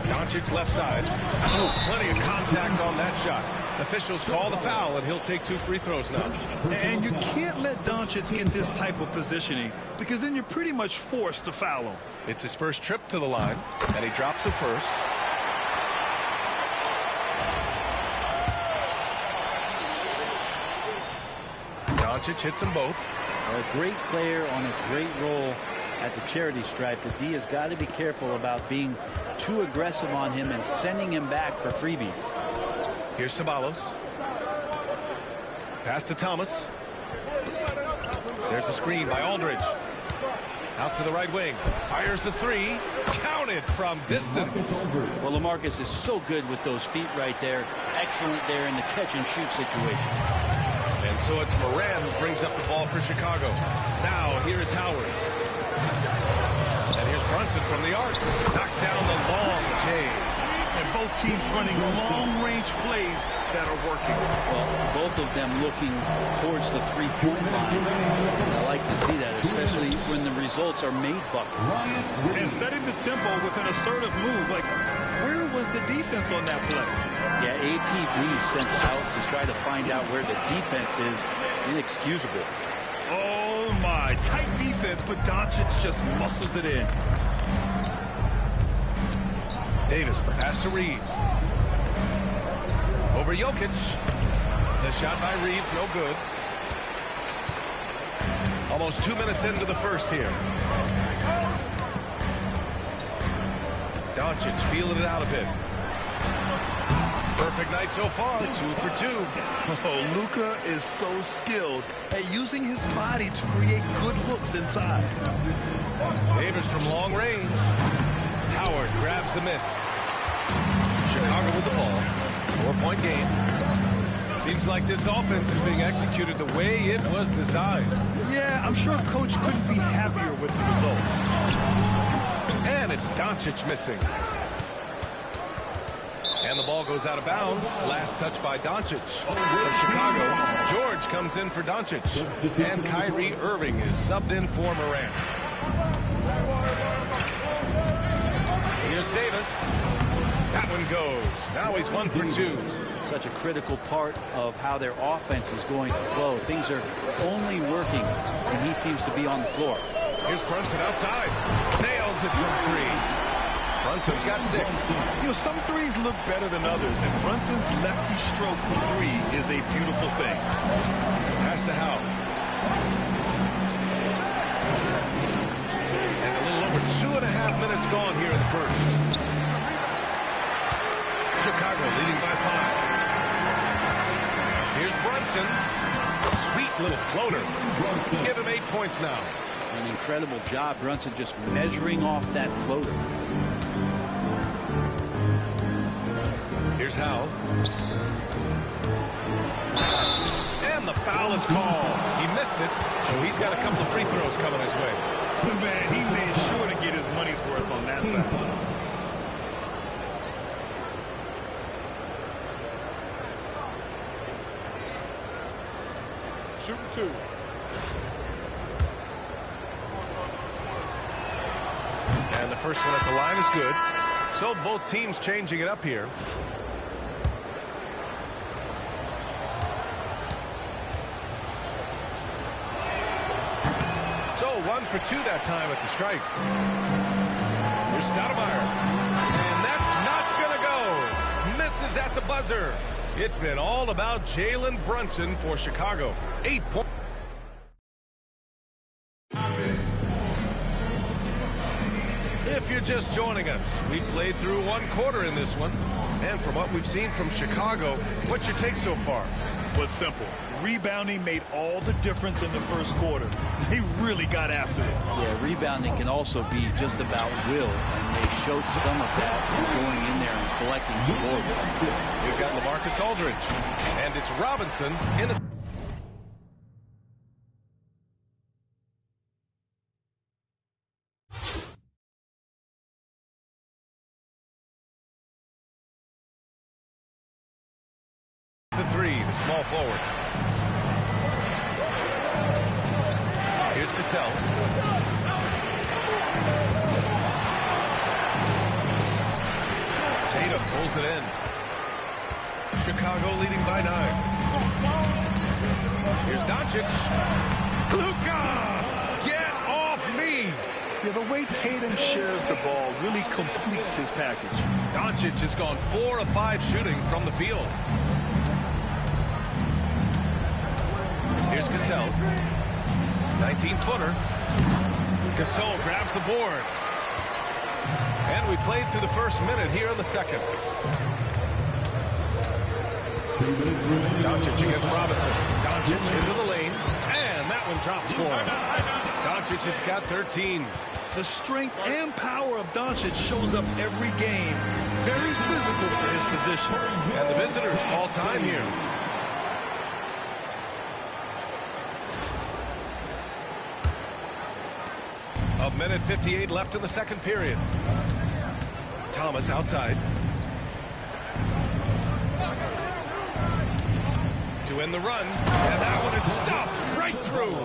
Doncic left side. Oh, plenty of contact on that shot. Officials call the foul, and he'll take 2 free throws now. And you can't let Doncic get this type of positioning, because then you're pretty much forced to foul him. It's his first trip to the line, and he drops it first. Doncic hits them both. A great player on a great role at the charity stripe. The D has got to be careful about being too aggressive on him and sending him back for freebies. Here's Ceballos. Pass to Thomas. There's a screen by Aldridge. Out to the right wing. Fires the 3. Counted from distance. Well, LaMarcus is so good with those feet right there. Excellent there in the catch-and-shoot situation. And so it's Morant who brings up the ball for Chicago. Now, here is Howard. And here's Brunson from the arc. Knocks down the long J. And both teams running long-range plays that are working. Well, both of them looking towards the three-point line. I like to see that, especially when the results are made buckets. And setting the tempo with an assertive move. Like, where was the defense on that play? Yeah, APB sent out to try to find out where the defense is. Inexcusable. Oh, my. Tight defense, but Doncic just muscles it in. Davis, the pass to Reeves. Over Jokic. The shot by Reeves, no good. Almost 2 minutes into the first here. Doncic feeling it out a bit. Perfect night so far, 2 for 2. Oh, Luka is so skilled at using his body to create good looks inside. Davis from long range. Howard grabs the miss. Chicago with the ball. 4-point game. Seems like this offense is being executed the way it was designed. Yeah, I'm sure Coach couldn't be happier with the results. And it's Doncic missing. And the ball goes out of bounds. Last touch by Doncic for Chicago. George comes in for Doncic. And Kyrie Irving is subbed in for Morant. Here's Davis. That one goes. Now he's 1 for 2. Such a critical part of how their offense is going to flow. Things are only working when he seems to be on the floor. Here's Brunson outside. Nails it from 3. Brunson's got 6. You know, some threes look better than others, and Brunson's lefty stroke from 3 is a beautiful thing. Pass to Howe. And a little over 2.5 minutes gone here in the first. Chicago leading by 5. Here's Brunson. Sweet little floater. Give him 8 points now. An incredible job, Brunson, just measuring off that floater. Here's Howe. And the foul is called. He missed it, so he's got a couple of free throws coming his way. Man, he made sure to get his money's worth on that foul. Shooting 2. And the first one at the line is good. So both teams changing it up here. So 1 for 2 that time at the strike. Here's Stoudemire. And that's not going to go. Misses at the buzzer. It's been all about Jalen Brunson for Chicago. 8 points. If you're just joining us, we played through 1 quarter in this one. And from what we've seen from Chicago, what's your take so far? Well, it's simple. Rebounding made all the difference in the first quarter. They really got after it. Yeah, rebounding can also be just about will, and they showed some of that in going in there and collecting some boards. We've got LaMarcus Aldridge, and it's Robinson in the... The 3, the small forward. Here's Cassell. Tatum pulls it in. Chicago leading by 9. Here's Doncic. Luka! Get off me! Yeah, the way Tatum shares the ball really completes his package. Doncic has gone 4 of 5 shooting from the field. Here's Cassell. 19-footer. Gasol grabs the board. And we played through the first minute here in the second. Doncic against Robinson. Doncic into the lane. And that one drops for him. Doncic has got 13. The strength and power of Doncic shows up every game. Very physical for his position. And the visitors call time here. A minute 58 left in the second period. Thomas outside. To end the run. And that one is stuffed right through.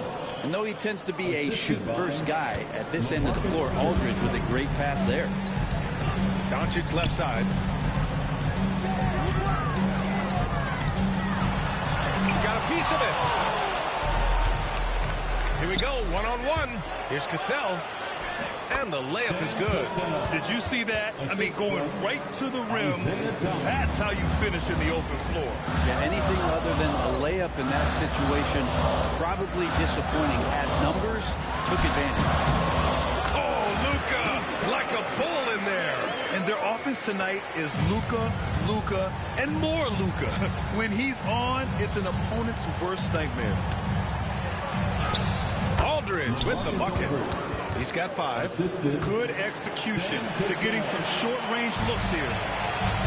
And though he tends to be a shoot-first guy, at this end of the floor, Aldridge with a great pass there. Doncic's left side. Got a piece of it. Here we go, one-on-one. Here's Cassell. And the layup is good. Did you see that? I mean, going right to the rim. That's how you finish in the open floor. Yeah, anything other than a layup in that situation, probably disappointing. At numbers, took advantage. Oh, Luka, like a bull in there. And their offense tonight is Luka, Luka, and more Luka. When he's on, it's an opponent's worst nightmare. Aldridge with the bucket. He's got 5. Good execution. They're getting some short-range looks here.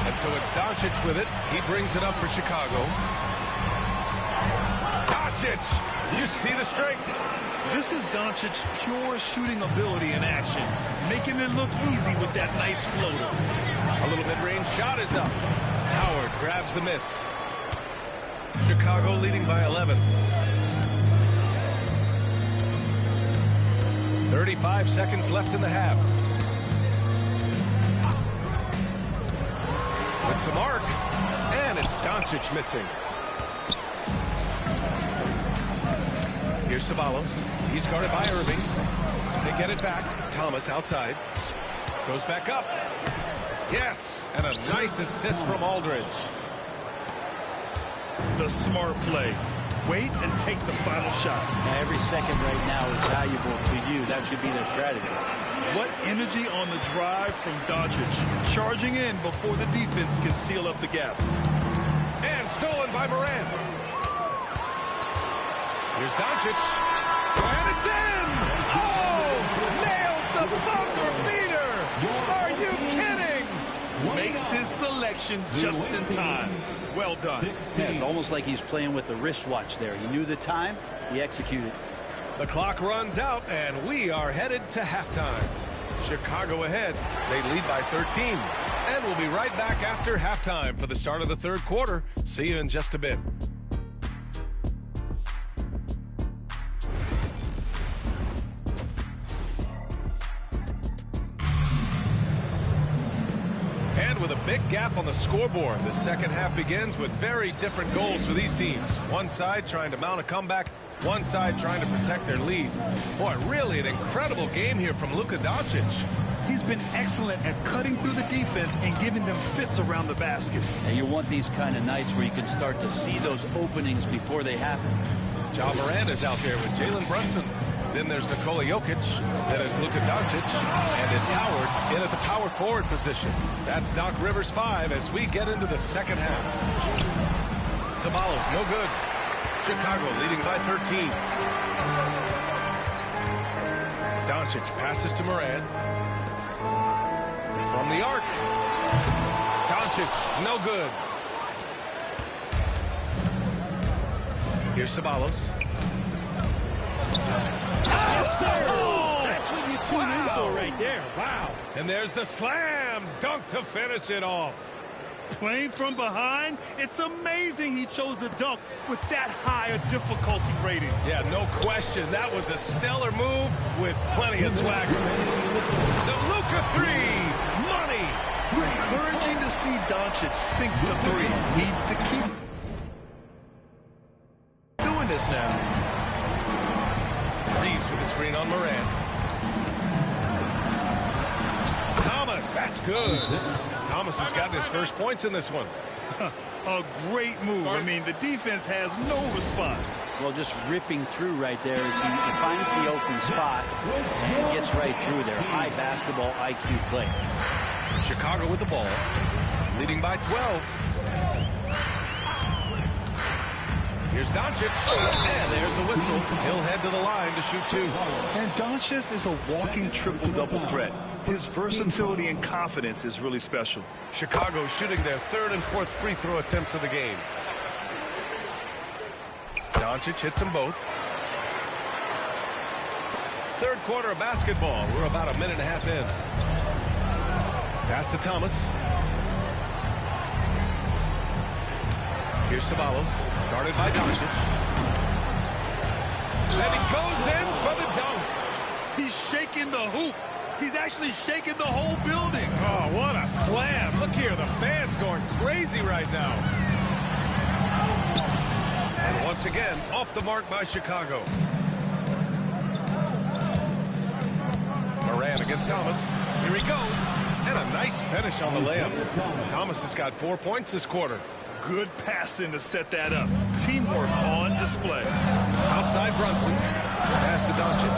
And so it's Doncic with it. He brings it up for Chicago. Doncic! You see the strength. This is Doncic's pure shooting ability in action, making it look easy with that nice floater. A little mid-range shot is up. Howard grabs the miss. Chicago leading by 11. 35 seconds left in the half. With some arc, and it's Doncic missing. Here's Ceballos. He's guarded by Irving. They get it back. Thomas outside. Goes back up. Yes, and a nice assist from Aldridge. The smart play. Wait and take the final shot. Now, every second right now is valuable to you. That should be their strategy. What energy on the drive from Doncic. Charging in before the defense can seal up the gaps. And stolen by Morant. Here's Doncic. And it's in! Oh! Nails the buzzer beater! Are you kidding? Makes his selection just in time. Well done. Yeah, it's almost like he's playing with the wristwatch there. He knew the time, he executed. The clock runs out, and we are headed to halftime. Chicago ahead. They lead by 13. And we'll be right back after halftime for the start of the third quarter. See you in just a bit. And with a big gap on the scoreboard, the second half begins with very different goals for these teams. One side trying to mount a comeback, one side trying to protect their lead. Boy, really an incredible game here from Luka Doncic. He's been excellent at cutting through the defense and giving them fits around the basket. And you want these kind of nights where you can start to see those openings before they happen. Ja Morant is out there with Jalen Brunson. Then there's Nikola Jokic. Then it's Luka Doncic. And it's Howard in at the power forward position. That's Doc Rivers 5 as we get into the second half. Ceballos, no good. Chicago leading by 13. Doncic passes to Morant. From the arc. Doncic, no good. Here's Ceballos. Yes, sir! Oh, that's what you tune in for right there. Wow. And there's the slam dunk to finish it off. Playing from behind, it's amazing he chose a dunk with that high a difficulty rating. Yeah, no question. That was a stellar move with plenty of swagger. The Luka 3, money. Encouraging to see Doncic sink the three. Needs to keep doing this now. Reeves with the screen on Morant. Thomas, that's good. Thomas has gotten his first points in this one. A great move. I mean, the defense has no response. Well, just ripping through right there as he finds the open spot and gets right through there. High basketball IQ play. Chicago with the ball, leading by 12. Here's Doncic, and there's a whistle. He'll head to the line to shoot two. And Doncic is a walking triple-double threat. His versatility and confidence is really special. Chicago shooting their third and fourth free throw attempts of the game. Doncic hits them both. Third quarter of basketball. We're about a minute and a half in. Pass to Thomas. Here's Ceballos, guarded by Doncic. And he goes in for the dunk. He's shaking the hoop. He's actually shaking the whole building. Oh, what a slam. Look here, the fans going crazy right now. And once again, off the mark by Chicago. Morant against Thomas. Here he goes. And a nice finish on the layup. Thomas has got 4 points this quarter. Good passing to set that up. Teamwork on display. Outside Brunson. Pass to Doncic.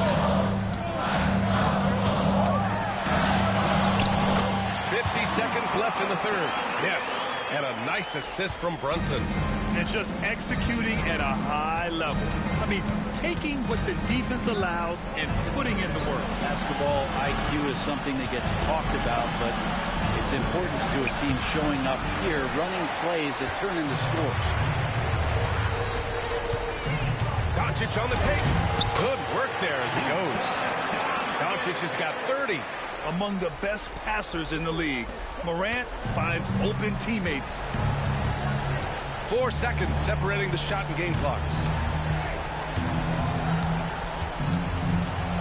50 seconds left in the third. Yes, and a nice assist from Brunson. And just executing at a high level. I mean, taking what the defense allows and putting in the work. Basketball IQ is something that gets talked about, but its importance to a team showing up here, running plays that turn into scores. Doncic on the take. Good work there as he goes. Doncic has got 30. Among the best passers in the league, Morant finds open teammates. 4 seconds separating the shot and game clocks.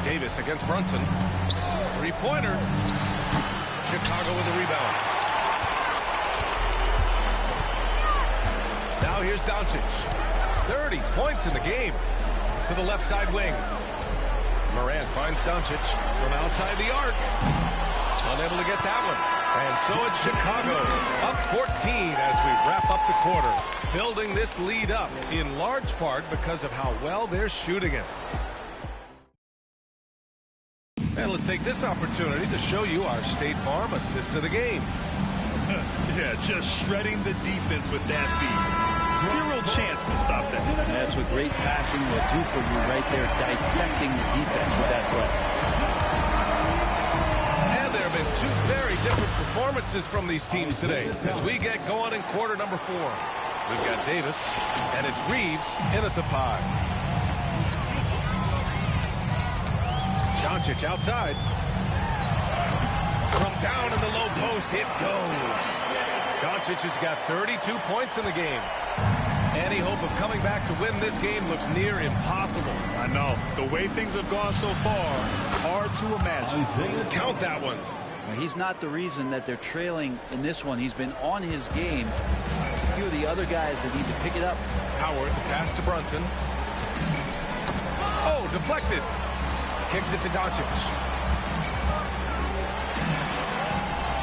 Davis against Brunson. Three-pointer. Chicago with the rebound. Now here's Doncic. 30 points in the game. To the left side wing. Morant finds Doncic from outside the arc. Unable to get that one. And so it's Chicago up 14 as we wrap up the quarter. Building this lead up in large part because of how well they're shooting it. And let's take this opportunity to show you our State Farm assist of the game. Yeah, just shredding the defense with that feed. Zero chance to stop that. That's what great passing will do for you right there, dissecting the defense with that play. And there have been two very different performances from these teams today as we get going in quarter number 4. We've got Davis, and it's Reeves in at the 5. Doncic outside. From down in the low post, it goes. Doncic has got 32 points in the game. Any hope of coming back to win this game looks near impossible. I know. The way things have gone so far, hard to imagine. Count that one. He's not the reason that they're trailing in this one. He's been on his game. There's a few of the other guys that need to pick it up. Howard, the pass to Brunson. Oh, deflected. Kicks it to Doncic.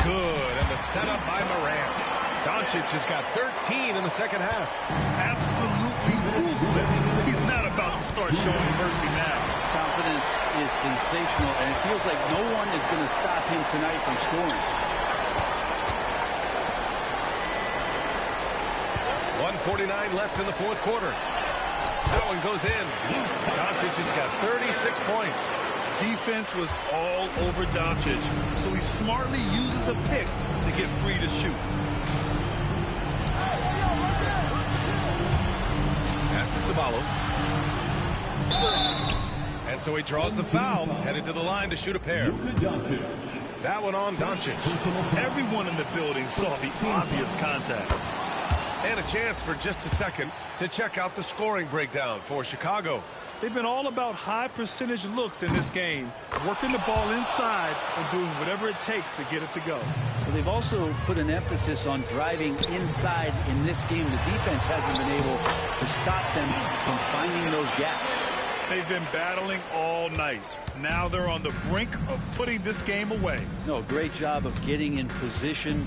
Good, and the setup by Morant. Doncic has got 13 in the second half. Absolutely ruthless. He's not about to start showing mercy now. Confidence is sensational, and it feels like no one is going to stop him tonight from scoring. 1:49 left in the fourth quarter. That one goes in. Doncic has got 36 points. Defense was all over Doncic, so he smartly uses a pick to get free to shoot. Pass to Ceballos. And so he draws the foul, headed to the line to shoot a pair. That one on Doncic. Everyone in the building saw the obvious contact. And a chance for just a second to check out the scoring breakdown for Chicago. They've been all about high percentage looks in this game, working the ball inside and doing whatever it takes to get it to go. Well, they've also put an emphasis on driving inside in this game. The defense hasn't been able to stop them from finding those gaps. They've been battling all night. Now they're on the brink of putting this game away. No, great job of getting in position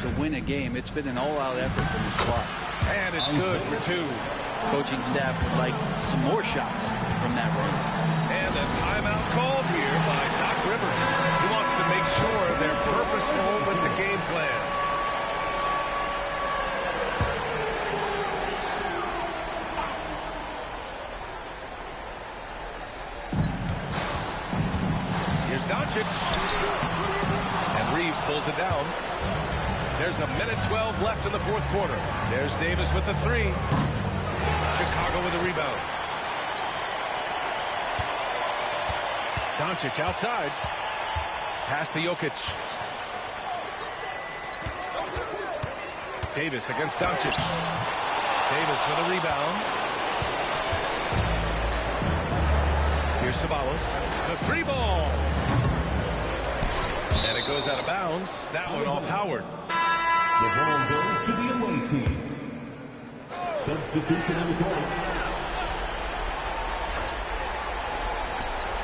to win a game. It's been an all-out effort from the squad. And it's good for 2. Coaching staff would like some more shots from that range. And a timeout called here by Doc Rivers. He wants to make sure they're purposeful with the game plan. Here's Doncic. And Reeves pulls it down. There's a minute 12 left in the fourth quarter. There's Davis with the 3. Chicago with a rebound. Doncic outside. Pass to Jokic. Davis against Doncic. Davis with a rebound. Here's Ceballos. The 3 ball. And it goes out of bounds. That one off Howard. The ball goes to the away team. Substitution on the court.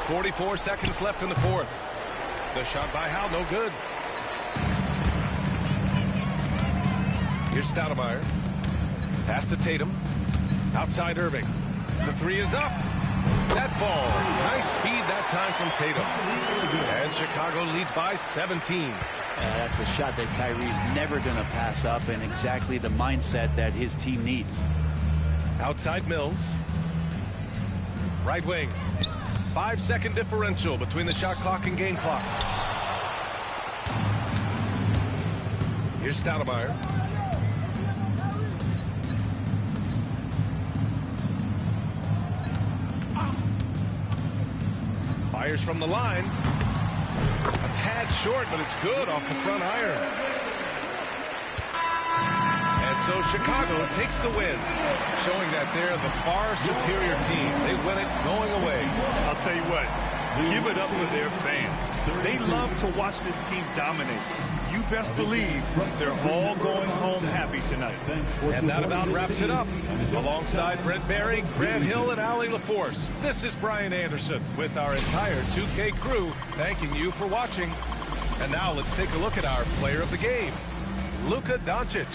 44 seconds left in the fourth. The shot by Howell, no good. Here's Stoudemire. Pass to Tatum. Outside Irving. The 3 is up. That falls. Nice feed that time from Tatum. And Chicago leads by 17. That's a shot that Kyrie's never going to pass up, and exactly the mindset that his team needs. Outside Mills. Right wing. 5-second differential between the shot clock and game clock. Here's Stoudemire. Fires from the line. A tad short, but it's good off the front iron. And so Chicago takes the win, showing that they're the far superior team. They win it going away. I'll tell you what, give it up for their fans. They love to watch this team dominate. You best believe they're all going home happy tonight. And that about wraps it up. Alongside Brent Barry, Grant Hill, and Allie LaForce, this is Brian Anderson with our entire 2K crew thanking you for watching. And now let's take a look at our player of the game, Luka Doncic.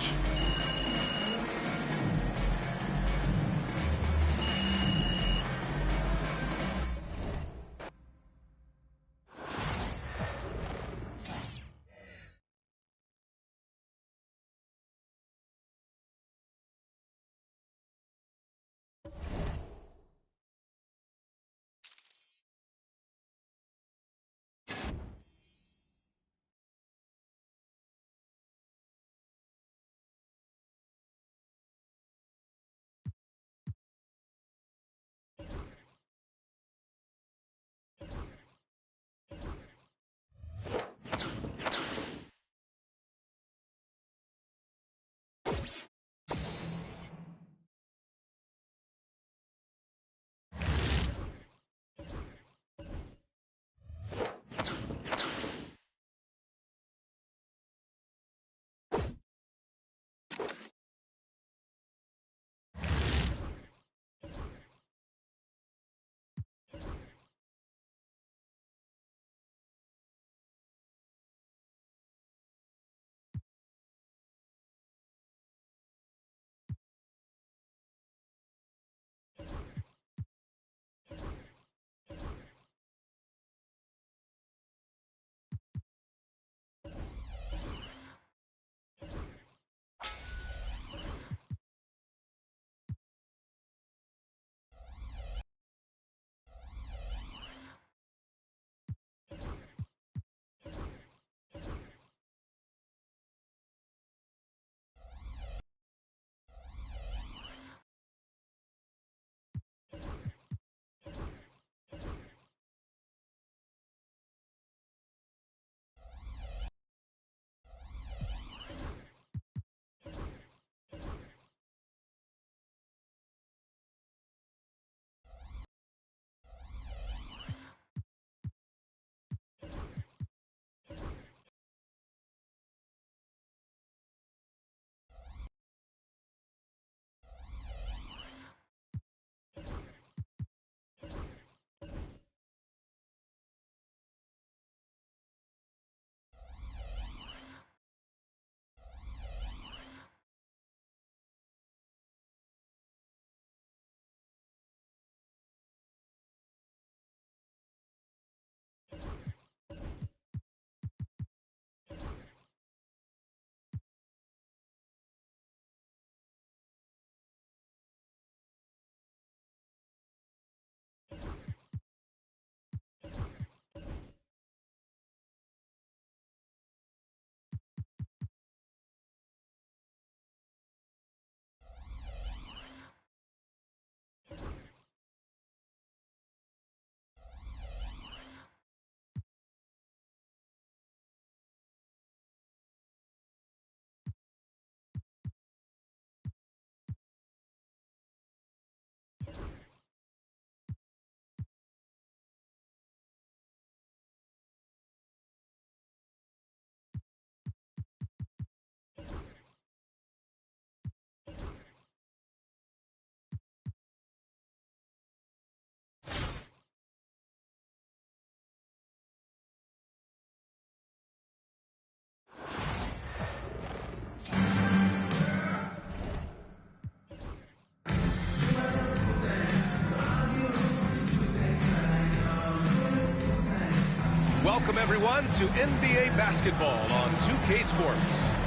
Welcome, everyone, to NBA basketball on 2K Sports.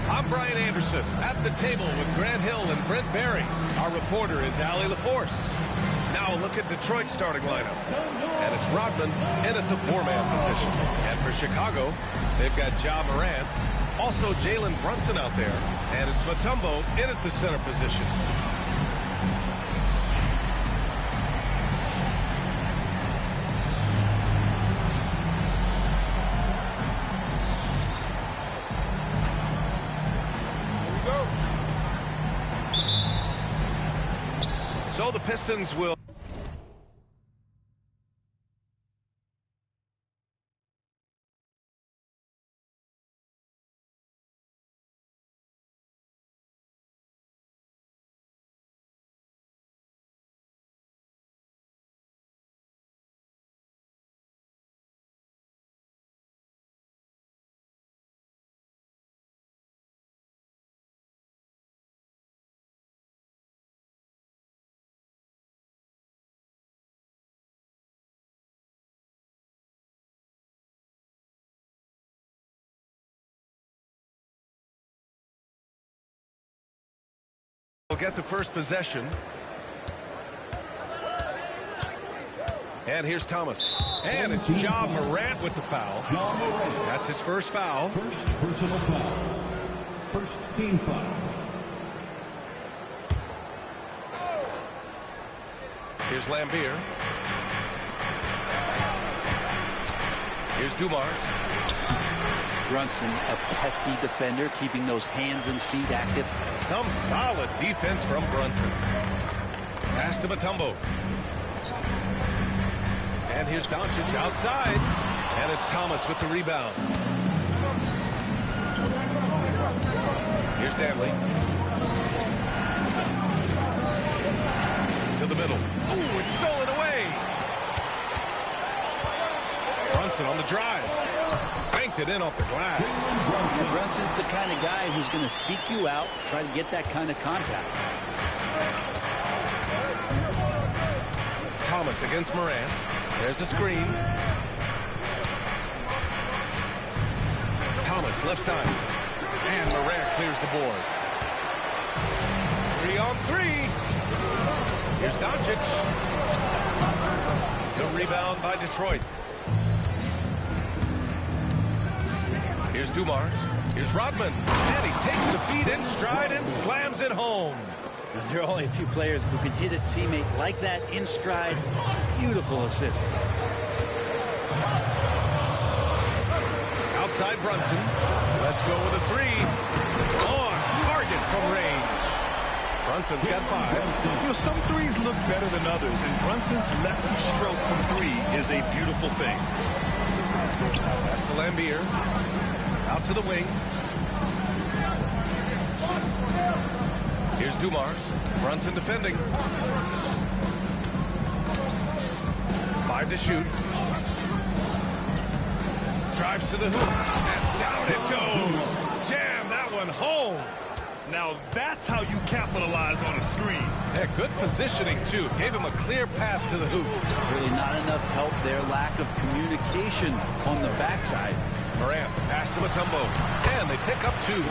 I'm Brian Anderson at the table with Grant Hill and Brent Barry. Our reporter is Allie LaForce. Now a look at Detroit's starting lineup. And it's Rodman in at the four-man position. And for Chicago, they've got Ja Morant, also Jalen Brunson out there, and it's Mutombo in at the center position. the Pistons will... will get the first possession. And here's Thomas. And it's Ja Morant with the foul. That's his first foul. First personal foul. First team foul. Here's Lambeer. Here's Dumars. Brunson, a pesky defender, keeping those hands and feet active. Some solid defense from Brunson. Pass to Mutombo. And here's Doncic outside. And it's Thomas with the rebound. Here's Danley. To the middle. Ooh, it's stolen away. Brunson on the drive. Banked it in off the glass. And Brunson's the kind of guy who's going to seek you out, try to get that kind of contact. Thomas against Morant. There's a screen. Thomas left side. And Morant clears the board. 3-on-3. Here's Doncic. The rebound by Detroit. Here's Dumars. Here's Rodman. And he takes the feed in stride and slams it home. There are only a few players who can hit a teammate like that in stride. Beautiful assist. Outside Brunson. Let's go with a three. On target from range. Brunson's got 5. You know, some threes look better than others, and Brunson's lefty stroke from 3 is a beautiful thing. Pass to Lambeer. Out to the wing. Here's Dumars. Brunson defending. 5 to shoot. Drives to the hoop. And down it goes. Jam that one home. Now that's how you capitalize on a screen. Yeah, good positioning, too. Gave him a clear path to the hoop. Really not enough help there. Lack of communication on the backside. Morant, pass to Mutombo. And they pick up 2.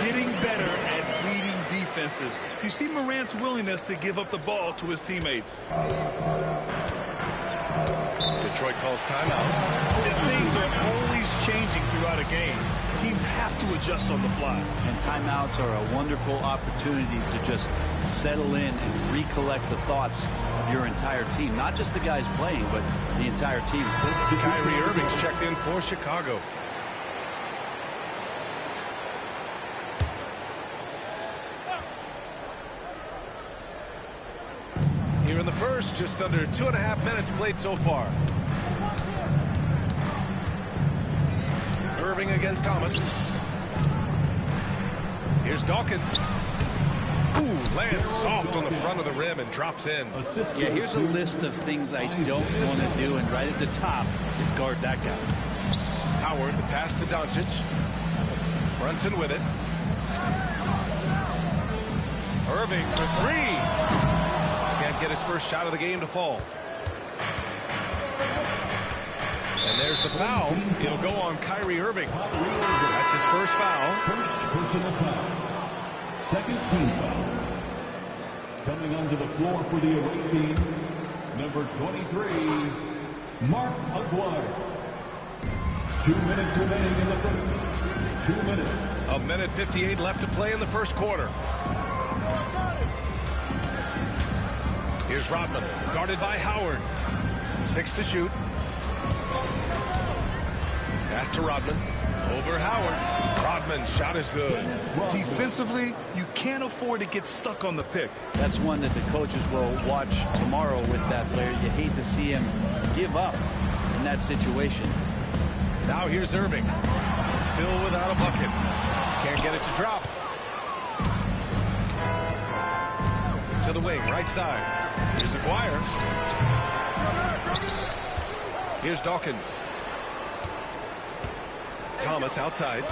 Getting better at reading defenses. You see Morant's willingness to give up the ball to his teammates. Detroit calls timeout. And things are always changing throughout a game. Teams have to adjust on the fly. And timeouts are a wonderful opportunity to just settle in and recollect the thoughts of your entire team. Not just the guys playing, but the entire team. Kyrie Irving's checked in for Chicago. Here in the first, just under 2.5 minutes played so far. Irving against Thomas. Here's Dawkins. Ooh, lands soft on the front of the rim and drops in. Yeah, here's a list of things I don't want to do, and right at the top is guard that guy. Howard, the pass to Doncic. Brunson with it. Irving for 3. Can't get his first shot of the game to fall. And there's the foul. It'll go on Kyrie Irving. That's his first foul. First personal foul. Second team foul. Coming onto the floor for the away team, number 23, Mark Aguirre. 2 minutes remaining in the first. 2 minutes. 1:58 left to play in the first quarter. Here's Rodman, guarded by Howard. 6 to shoot. Pass to Rodman. Over Howard. Rodman's shot is good. Defensively, you can't afford to get stuck on the pick. That's one that the coaches will watch tomorrow with that player. You hate to see him give up in that situation. Now here's Irving. Still without a bucket. Can't get it to drop. To the wing, right side. Here's Aguirre. Here's Dawkins. Thomas outside.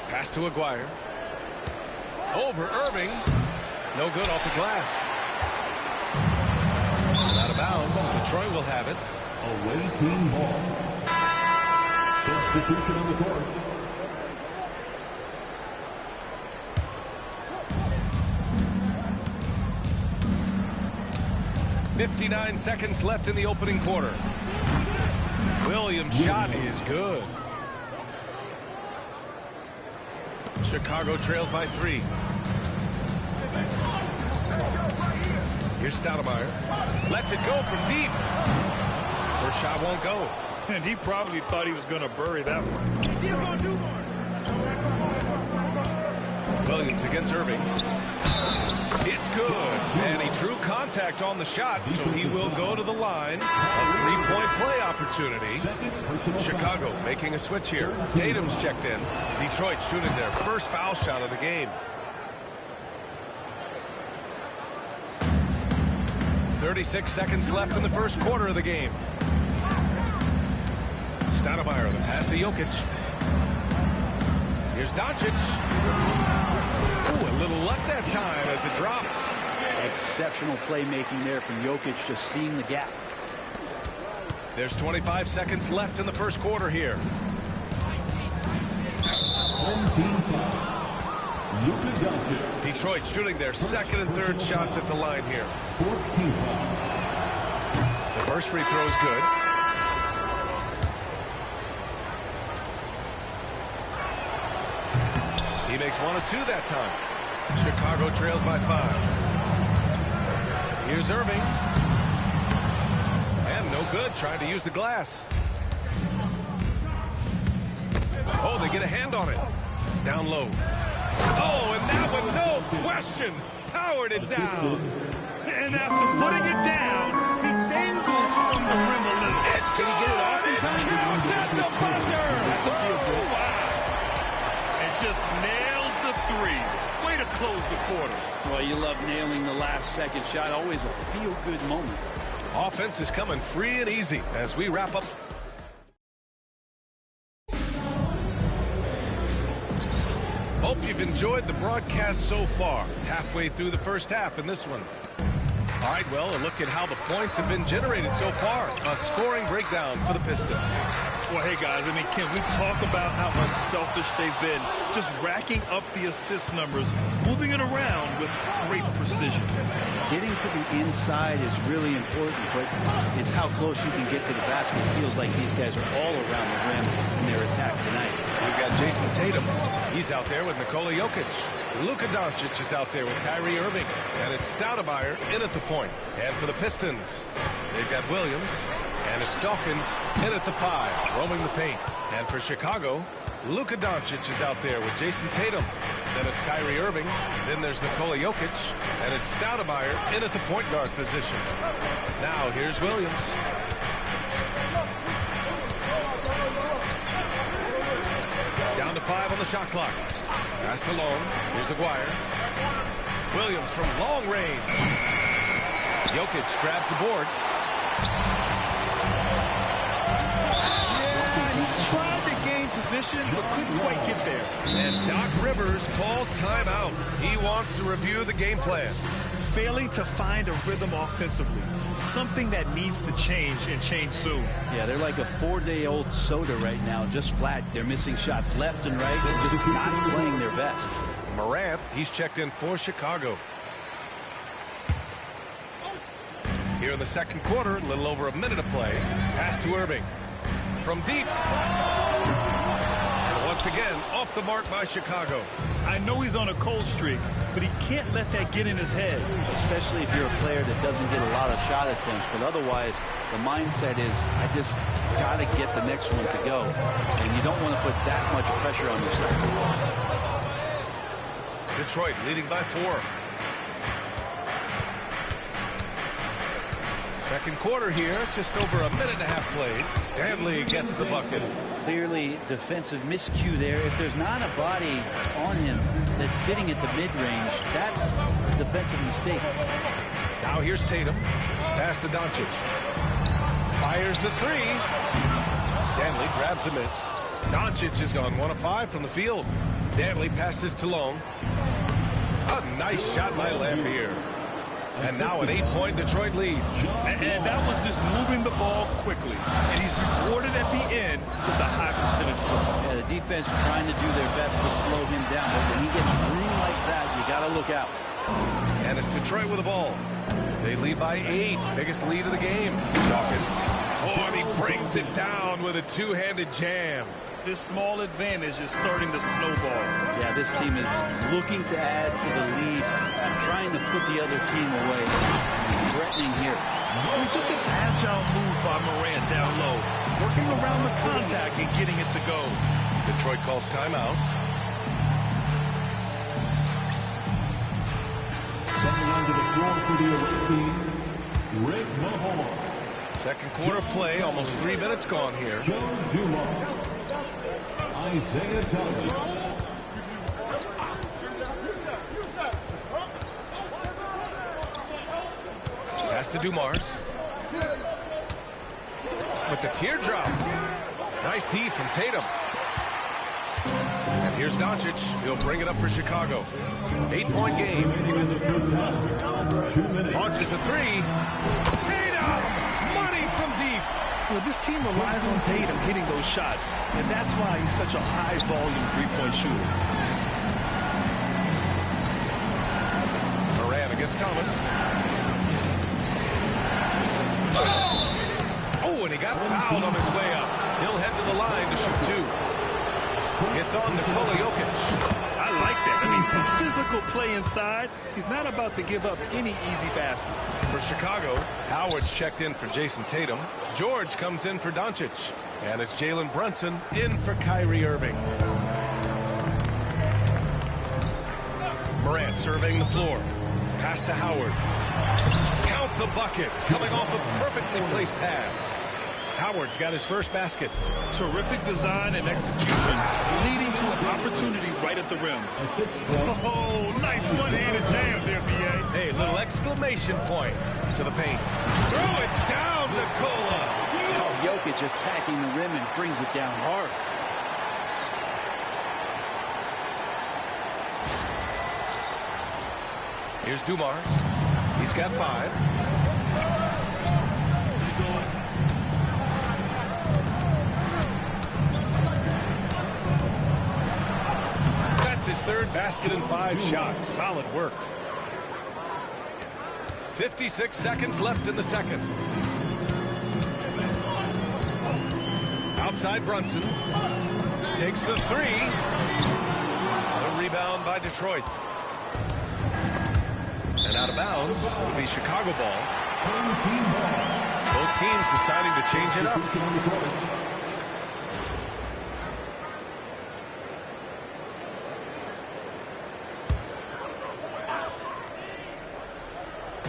Pass to Aguirre. Over Irving. No good off the glass. Out of bounds. Detroit will have it. Away team ball. Substitution on the court. .59 seconds left in the opening quarter. Williams' shot is good. Chicago trails by 3. Here's Stoudemire. Lets it go from deep. First shot won't go. And he probably thought he was going to bury that one. Williams against Irving. It's good. And he drew contact on the shot, so he will go to the line. A 3-point play opportunity. Chicago making a switch here. Tatum's checked in. Detroit shooting their first foul shot of the game. 36 seconds left in the first quarter of the game. Stoudemire, the pass to Jokic. Here's Doncic. Ooh, a little luck that time as it drops. Exceptional playmaking there from Jokic, just seeing the gap. There's 25 seconds left in the first quarter here. Detroit shooting their second and third shots at the line here. The first free throw is good. He makes 1 of 2 that time. Chicago trails by 5. Here's Irving. And no good, trying to use the glass. Oh, they get a hand on it. Down low. Oh, and that one, no question, powered it down. And after putting it down, he dangles from the rim a little. Can he get it off in time? It's at the buzzer. That's a field goal. Wow. And just nails the 3. Way to close the quarter. Well, you love nailing the last second shot. Always a feel-good moment. Offense is coming free and easy as we wrap up. Hope you've enjoyed the broadcast so far. Halfway through the first half in this one. All right, well, a look at how the points have been generated so far. A scoring breakdown for the Pistons. Well, hey, guys, I mean, Ken, we talk about how unselfish they've been, just racking up the assist numbers, moving it around with great precision. Getting to the inside is really important, but it's how close you can get to the basket. It feels like these guys are all around the rim in their attack tonight. We've got Jason Tatum. He's out there with Nikola Jokic. Luka Doncic is out there with Kyrie Irving. And it's Stoudemire in at the point. And for the Pistons, they've got Williams. And it's Dawkins in at the 5, roaming the paint. And for Chicago, Luka Doncic is out there with Jason Tatum. Then it's Kyrie Irving. Then there's Nikola Jokic. And it's Stoudemire in at the point guard position. Now here's Williams. Down to 5 on the shot clock. Pass to Long. Here's Aguirre. Williams from long range. Jokic grabs the board. Tried to gain position, but couldn't quite get there. And Doc Rivers calls timeout. He wants to review the game plan. Failing to find a rhythm offensively. Something that needs to change and change soon. Yeah, they're like a 4-day-old soda right now, just flat. They're missing shots left and right. They're just not playing their best. Morant, he's checked in for Chicago. Here in the second quarter, a little over a minute of play. Pass to Irving. From deep. And once again, off the mark by Chicago. I know he's on a cold streak, but he can't let that get in his head. Especially if you're a player that doesn't get a lot of shot attempts. But otherwise, the mindset is, I just got to get the next one to go. And you don't want to put that much pressure on yourself. Detroit leading by 4. Second quarter here, just over a minute and a half played. Danley gets the bucket. Clearly defensive miscue there. If there's not a body on him that's sitting at the mid-range, that's a defensive mistake. Now here's Tatum. Pass to Doncic. Fires the 3. Danley grabs a miss. Doncic has gone 1 of 5 from the field. Danley passes to Long. A nice shot by Lambier. And now an 8-point Detroit lead. And that was just moving the ball quickly. And he's rewarded at the end with a high percentage football. Yeah, the defense trying to do their best to slow him down. But when he gets room like that, you got to look out. And it's Detroit with the ball. They lead by 8. Biggest lead of the game. Dawkins. Oh, and he brings it down with a two-handed jam. This small advantage is starting to snowball. Yeah, this team is looking to add to the lead, trying to put the other team away. Threatening here. Just an agile move by Morant down low. Working around the contact and getting it to go. Detroit calls timeout. Coming onto the floor for the away team, Rick Mahorn. Second quarter play, almost 3 minutes gone here. Joe Dumars. Isaiah Thomas. Pass to Dumars. With the teardrop. Nice D from Tatum. And here's Doncic. He'll bring it up for Chicago. 8-point game. Launches a 3. Tatum! Money from deep. Well, this team relies on Tatum hitting those shots, and that's why he's such a high-volume three-point shooter. Moran against Thomas. Oh, and he got fouled on his way up. He'll head to the line to shoot 2. It's on Nikola Jokic. I like that. I mean, some physical play inside. He's not about to give up any easy baskets. For Chicago, Howard's checked in for Jason Tatum. George comes in for Doncic. And it's Jalen Brunson in for Kyrie Irving. Morant surveying the floor. Pass to Howard. Count the bucket. Coming off a perfectly placed pass. Howard's got his first basket. Terrific design and execution, leading to an opportunity right at the rim. Oh, nice one-handed jam there, B.A. Hey, little exclamation point to the paint. Throw it down, Nikola. Oh, Jokic attacking the rim and brings it down hard. Here's Dumars. He's got 5. His third basket and 5 shots. Solid work. 56 seconds left in the second. Outside Brunson. Takes the 3. The rebound by Detroit. And out of bounds. It'll be Chicago ball. Both teams deciding to change it up.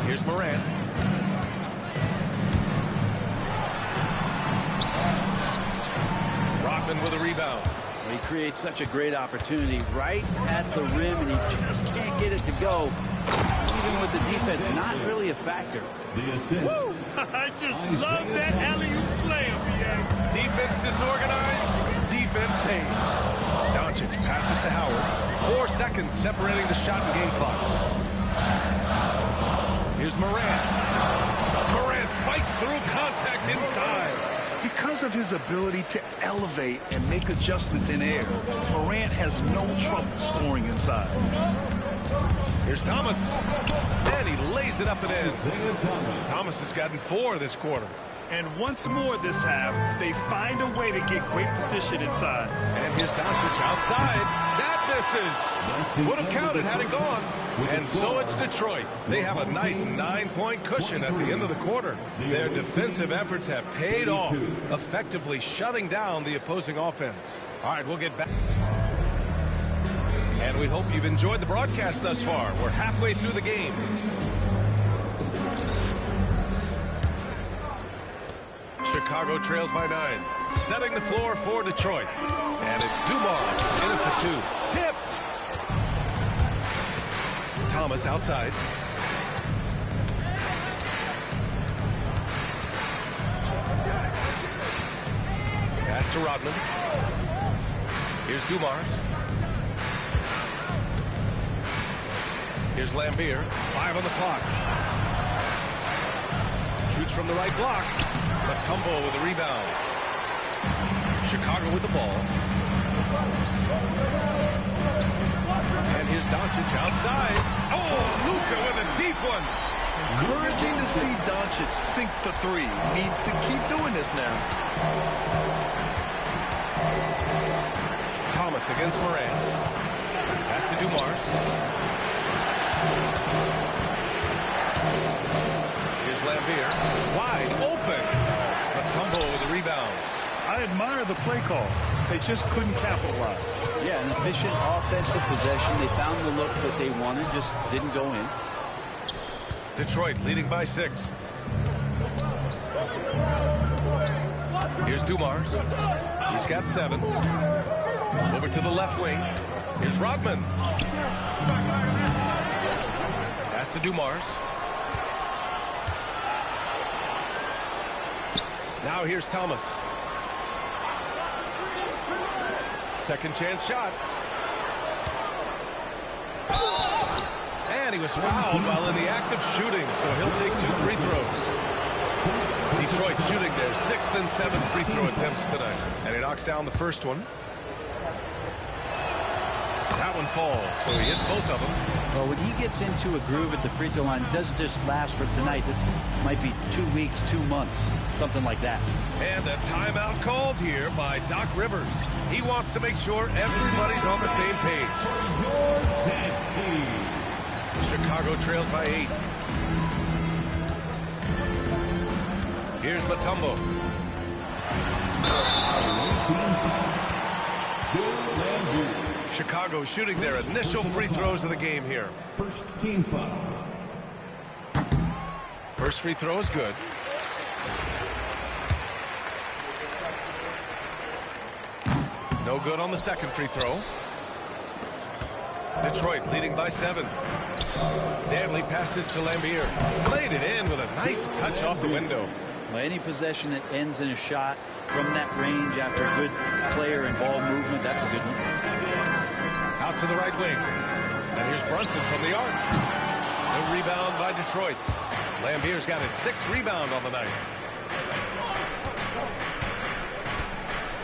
Here's Morant. Rodman with a rebound. Well, he creates such a great opportunity right at the rim, and he just can't get it to go. Even with the defense, not really a factor. Woo! I just love that alley-oop slam, B.A. Defense disorganized. Defense pays. Doncic passes to Howard. 4 seconds separating the shot and game clocks. Here's Morant. Morant fights through contact inside. Because of his ability to elevate and make adjustments in air, Morant has no trouble scoring inside. Here's Thomas. And he lays it up and in. Thomas has gotten 4 this quarter. And once more this half, they find a way to get great position inside. And here's Doncic outside. That misses. Would have counted had it gone. And so it's Detroit. They have a nice 9-point cushion at the end of the quarter. Their defensive efforts have paid off, effectively shutting down the opposing offense. All right, we'll get back. And we hope you've enjoyed the broadcast thus far. We're halfway through the game. Chicago trails by 9. Setting the floor for Detroit. And it's Dumars in at the 2. Tipped. Thomas outside. Pass to Rodman. Here's Dumars. Here's Lambier. 5 on the clock. Shoots from the right block. Mutombo with a rebound. Chicago with the ball. And here's Doncic outside. Oh, Luka with a deep one. Encouraging to see Doncic sink the 3. Needs to keep doing this now. Thomas against Moran. Pass to Dumars. Here's Lambier. Wide open. Mutombo with a rebound. I admire the play call. They just couldn't capitalize. Yeah, an efficient offensive possession. They found the look that they wanted, just didn't go in. Detroit leading by 6. Here's Dumars. He's got 7. Over to the left wing. Here's Rodman. Pass to Dumars. Now here's Thomas. Second chance shot. And he was fouled while in the act of shooting, so he'll take 2 free throws. Detroit shooting their 6th and 7th free throw attempts tonight. And he knocks down the first one. That one falls, so he hits both of them. Well, when he gets into a groove at the free throw line, it doesn't just last for tonight. This might be 2 weeks, 2 months, something like that. And a timeout called here by Doc Rivers. He wants to make sure everybody's on the same page. Chicago trails by 8. Here's Mutombo. Chicago shooting their initial free throws of the game here. First team foul. First free throw is good. No good on the second free throw. Detroit leading by 7. Danley passes to Lambier. Played it in with a nice touch off the window. Well, any possession that ends in a shot from that range after good player and ball movement, that's a good one. Out to the right wing. And here's Brunson from the arc. No rebound by Detroit. Lambier's got his 6th rebound on the night.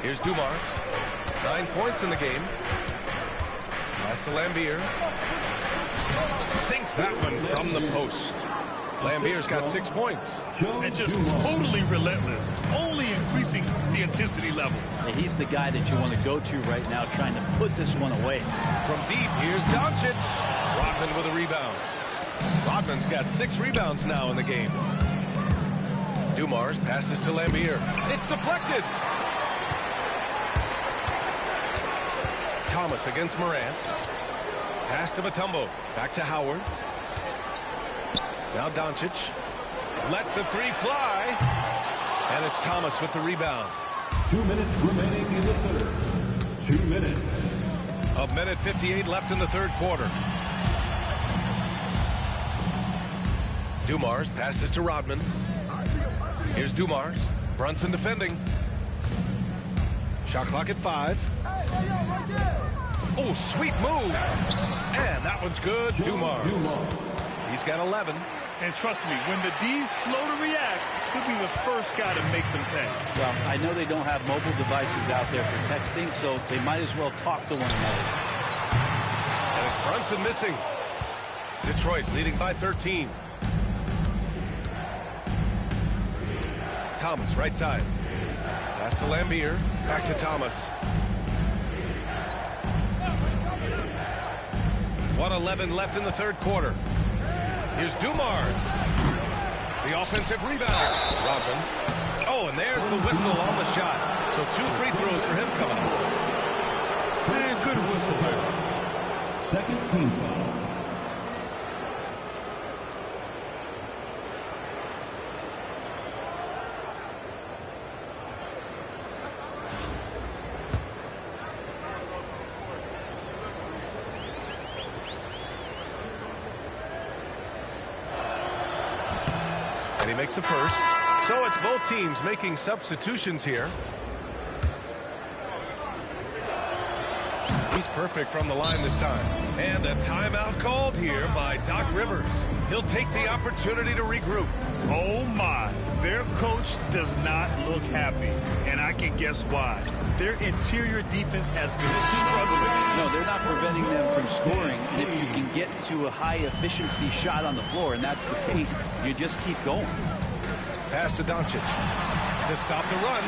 Here's Dumars. 9 points in the game. Pass to Lambier. Sinks that one from the post. Lambier's got 6 points. And just totally relentless. Only increasing the intensity level. And he's the guy that you want to go to right now, trying to put this one away. From deep, here's Doncic. Rodman with a rebound. Rodman's got 6 rebounds now in the game. Dumars passes to Lambier. It's deflected. Thomas against Moran. Pass to Mutombo. Back to Howard. Now Doncic. Lets the 3 fly. And it's Thomas with the rebound. 2 minutes remaining in the third. 2 minutes. 1:58 left in the third quarter. Dumars passes to Rodman. Here's Dumars. Brunson defending. Shot clock at 5. Oh, sweet move. And that one's good. Dumars. He's got 11. And trust me, when the D's slow to react, he'll be the first guy to make them pay. Well, I know they don't have mobile devices out there for texting, so they might as well talk to one another. And it's Brunson missing. Detroit leading by 13. Thomas, right side. Pass to Lambier. Back to Thomas. 1:11 left in the third quarter. Here's Dumars. The offensive rebound. Robin. Oh, and there's the whistle on the shot. So 2 free throws for him coming up. Good whistle there. Second team foul. And he makes the first. So it's both teams making substitutions here. He's perfect from the line this time. And a timeout called here by Doc Rivers. He'll take the opportunity to regroup. Oh, my. Their coach does not look happy, and I can guess why. Their interior defense has been struggling. No, they're not preventing them from scoring, and if you can get to a high-efficiency shot on the floor, and that's the paint, you just keep going. Pass to Doncic to stop the run.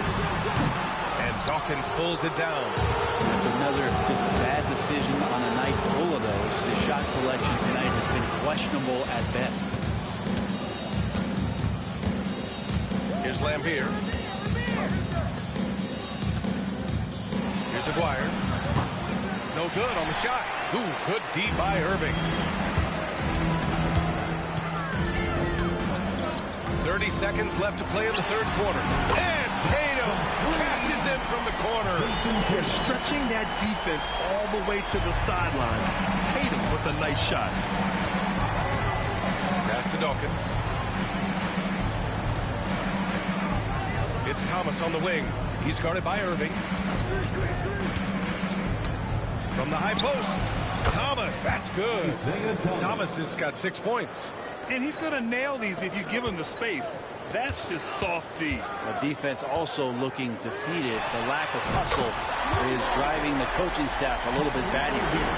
And Dawkins pulls it down. That's another just bad decision on a night full of those. His shot selection tonight has been questionable at best. Here's Lambier. Here's Aguirre. No good on the shot. Ooh, good D by Irving. 30 seconds left to play in the third quarter. And Tatum cashes in from the corner. They're stretching that defense all the way to the sidelines. Tatum with a nice shot. Pass to Dawkins. It's Thomas on the wing. He's guarded by Irving. From the high post. Thomas, that's good. Thomas has got 6 points. And he's going to nail these if you give him the space. That's just soft D. The defense also looking defeated. The lack of hustle is driving the coaching staff a little bit batty here.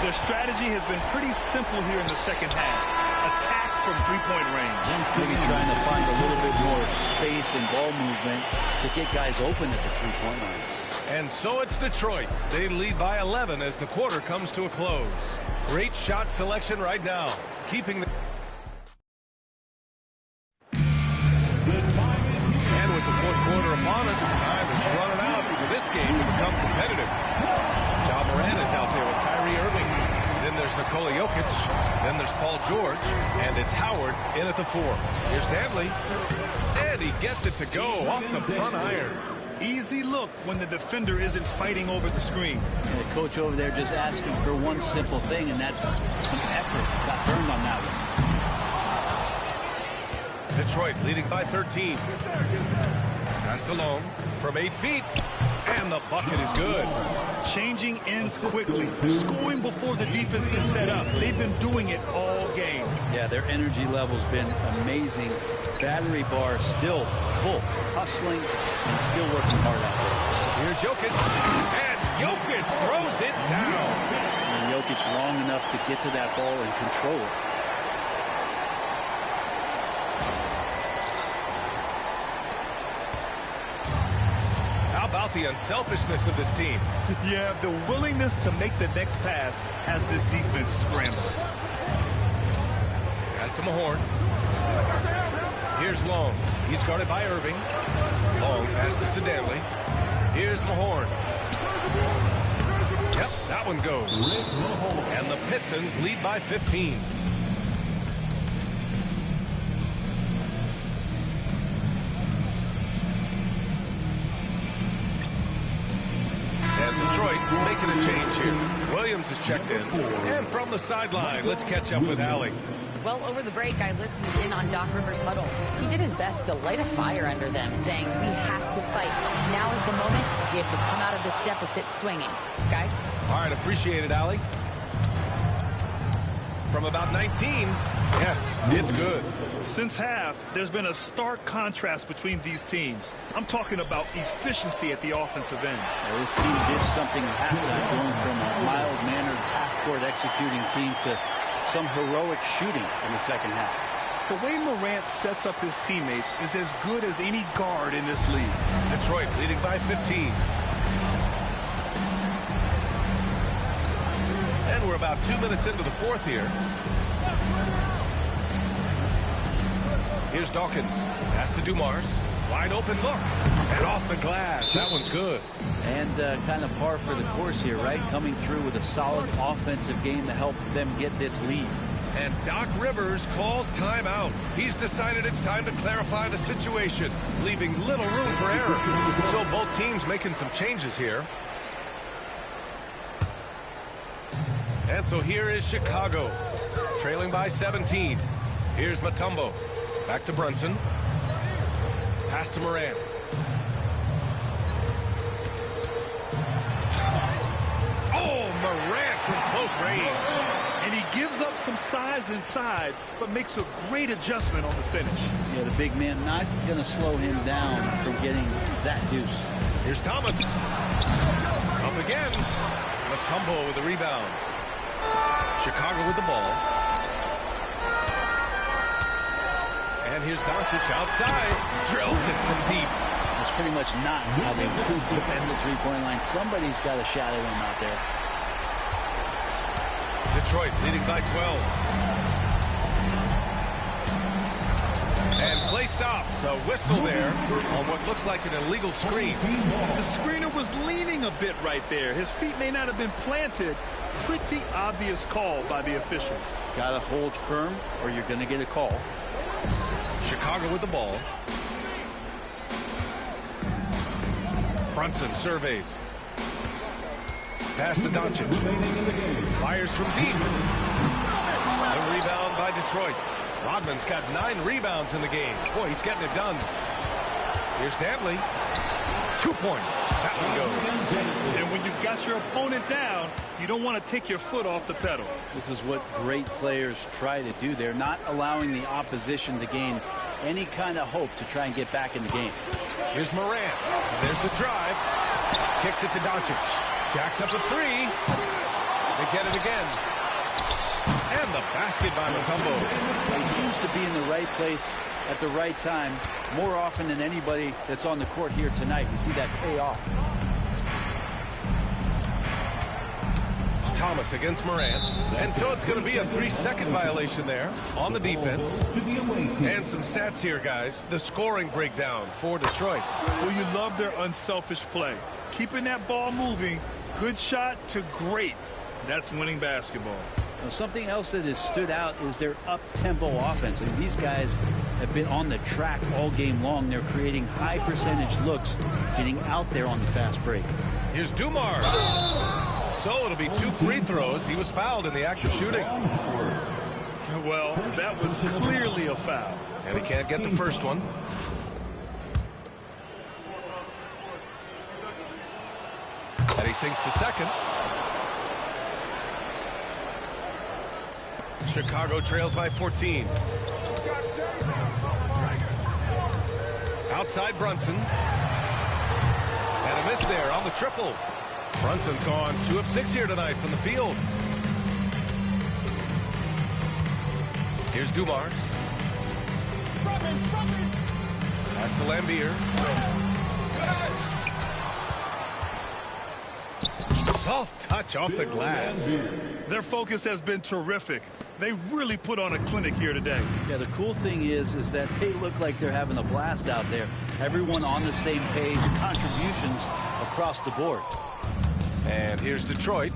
Their strategy has been pretty simple here in the second half. Attack from three-point range. Maybe trying to find a little bit more space and ball movement to get guys open at the three-point line. And so it's Detroit. They lead by 11 as the quarter comes to a close. Great shot selection right now. Keeping the... And with the fourth quarter upon us, time is running out for this game to become competitive. Ja Morant is out there with Kyrie Irving. Then there's Nikola Jokic. Then there's Paul George. And it's Howard in at the 4. Here's Stanley. And he gets it to go off the front iron. Easy look when the defender isn't fighting over the screen. And the coach over there just asking for one simple thing, and that's some effort. Got burned on that one. Detroit leading by 13. Passed alone from 8 feet. And the bucket is good. Changing ends quickly. Scoring before the defense can set up. They've been doing it all game. Yeah, their energy level's been amazing. Battery bar still full. Hustling and still working hard out there. Here's Jokic. And Jokic throws it down. And Jokic long enough to get to that ball and control it. How about the unselfishness of this team? Yeah, the willingness to make the next pass has this defense scrambling. Pass to Mahorn. Here's Long. He's guarded by Irving. Long passes to Danley. Here's Mahorn. Yep, that one goes. And the Pistons lead by 15. And Detroit making a change here. Williams is checked in. And from the sideline, let's catch up with Allie. Well, over the break, I listened in on Doc Rivers' huddle. He did his best to light a fire under them, saying, we have to fight. Now is the moment. We have to come out of this deficit swinging. Guys? All right, appreciate it, Allie. From about 19, yes, it's good. Since half, there's been a stark contrast between these teams. I'm talking about efficiency at the offensive end. Well, this team did something at halftime, going from a mild-mannered half-court executing team to some heroic shooting in the second half. The way Morant sets up his teammates is as good as any guard in this league. Detroit leading by 15. And we're we're about 2 minutes into the fourth here. Here's Dawkins. Pass to Dumars. Wide open look. And off the glass. That one's good. And kind of par for the course here, right? Coming through with a solid offensive game to help them get this lead. And Doc Rivers calls timeout. He's decided it's time to clarify the situation, leaving little room for error. So both teams making some changes here. And so here is Chicago, trailing by 17. Here's Mutombo. Back to Brunson. Pass to Morant. Oh, Morant from close range. And he gives up some size inside, but makes a great adjustment on the finish. Yeah, the big man not going to slow him down from getting that deuce. Here's Thomas. Up again. Mutombo with the rebound. Chicago with the ball. And here's Doncic outside. Drills it from deep. That's pretty much not how they defend the three-point line. Somebody's got to shadow him out there. Detroit leading by 12. And play stops. A whistle there on what looks like an illegal screen. The screener was leaning a bit right there. His feet may not have been planted. Pretty obvious call by the officials. Got to hold firm or you're going to get a call. Chicago with the ball. Brunson surveys. Pass to Doncic. Fires from deep. A rebound by Detroit. Rodman's got 9 rebounds in the game. Boy, he's getting it done. Here's Dantley. 2 points. That one goes. And when you've got your opponent down, you don't want to take your foot off the pedal. This is what great players try to do. They're not allowing the opposition to gain any kind of hope to try and get back in the game. Here's Morant. There's the drive. Kicks it to Doncic. Jacks up a 3. They get it again. And the basket by Mutombo. He seems to be in the right place at the right time more often than anybody that's on the court here tonight. We see that pay off. Thomas against Morant. And so it's going to be a 3-second violation there on the defense. And some stats here, guys. The scoring breakdown for Detroit. Well, you love their unselfish play. Keeping that ball moving, good shot to great. That's winning basketball. Now, something else that has stood out is their up-tempo offense. I mean, these guys have been on the track all game long. They're creating high percentage looks, getting out there on the fast break. Here's Dumars. So it'll be 2 free throws. He was fouled in the act of shooting. Well, that was clearly a foul. And he can't get the first one. And he sinks the second. Chicago trails by 14. Outside Brunson. And a miss there on the triple. Brunson's gone 2 of 6 here tonight from the field. Here's Dumars. Pass to Lambier. Soft touch off the glass. Their focus has been terrific. They really put on a clinic here today. Yeah, the cool thing is that they look like they're having a blast out there. Everyone on the same page, contributions across the board. And here's Detroit.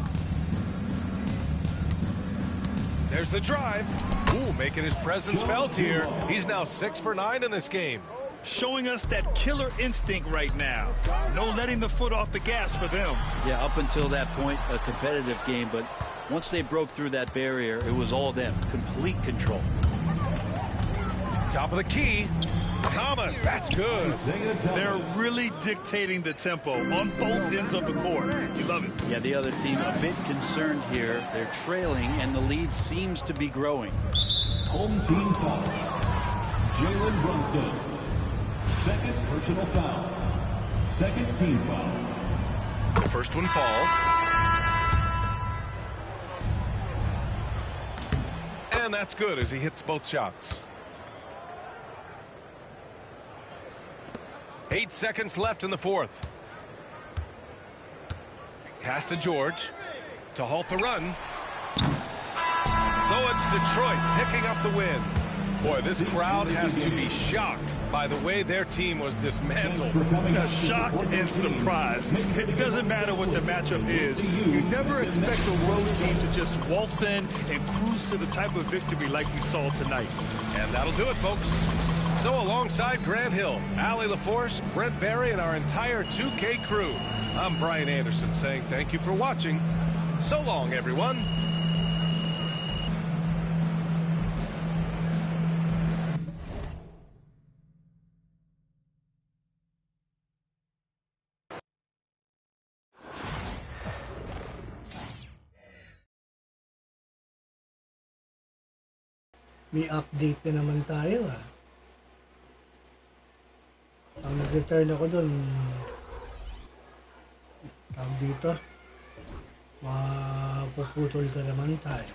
There's the drive. Ooh, making his presence felt here. He's now 6 for 9 in this game. Showing us that killer instinct right now. No letting the foot off the gas for them. Yeah, up until that point, a competitive game, but once they broke through that barrier, it was all them. Complete control. Top of the key. Thomas, that's good. They're really dictating the tempo on both ends of the court. You love it. Yeah, the other team a bit concerned here. They're trailing, and the lead seems to be growing. Home team foul. Jalen Brunson. Second personal foul. Second team foul. The first one falls. And that's good as he hits both shots. 8 seconds left in the fourth. Pass to George to halt the run. It's Detroit picking up the win. Boy, this crowd has to be shocked by the way their team was dismantled. Shocked and surprised. It doesn't matter what the matchup is. You never expect a road team to just waltz in and cruise to the type of victory like we saw tonight. And that'll do it, folks. So alongside Grant Hill, Allie LaForce, Brent Barry, and our entire 2K crew, I'm Brian Anderson saying thank you for watching. So long, everyone. May update na naman tayo ah. Ang nag-return ako dun, tawag dito, mapuputol na naman tayo.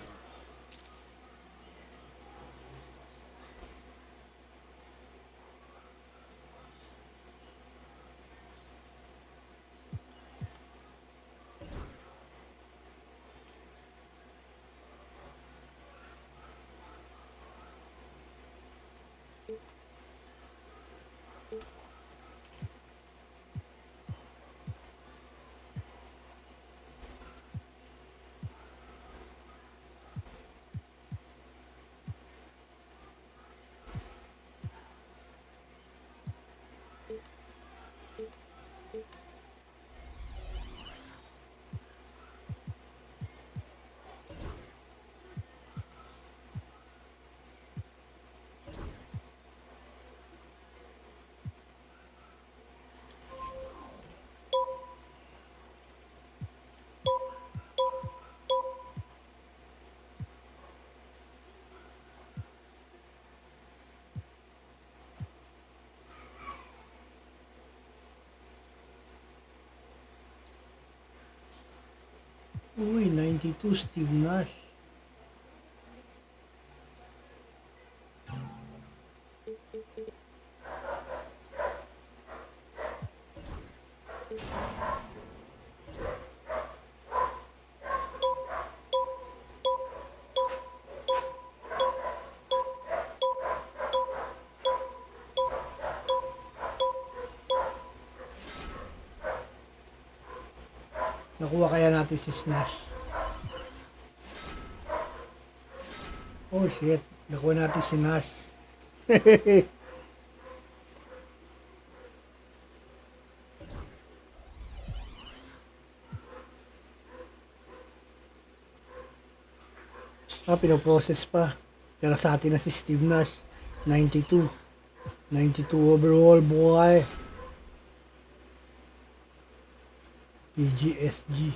Uy, 92 Steve Nash. Nakuha kaya natin si Snash. Oh shit, nakuha natin si Nash. Pinoprocess pa. Pero sa atin na si Steve Nash. 92. 92 overall, boy. PGSG.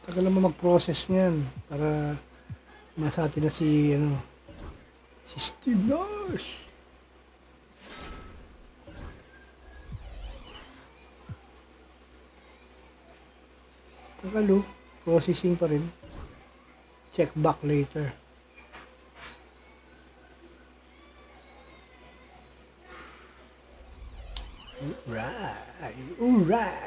Tagal naman mag-process niyan para masati na si si Steve Nash. Tagal processing pa rin. Check back later. Alright.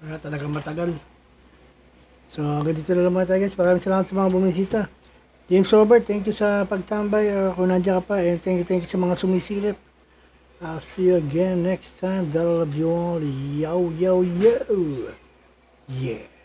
Wala talagang matagal. So, ganito na lang mga tayo guys. Maraming salamat sa mga bumisita. James Robert, thank you sa pagtambay. Kung nandiyan ka pa, and thank you sa mga sumisilip. I'll see you again next time. That'll love you all. Yo, yo, yo. Yeah.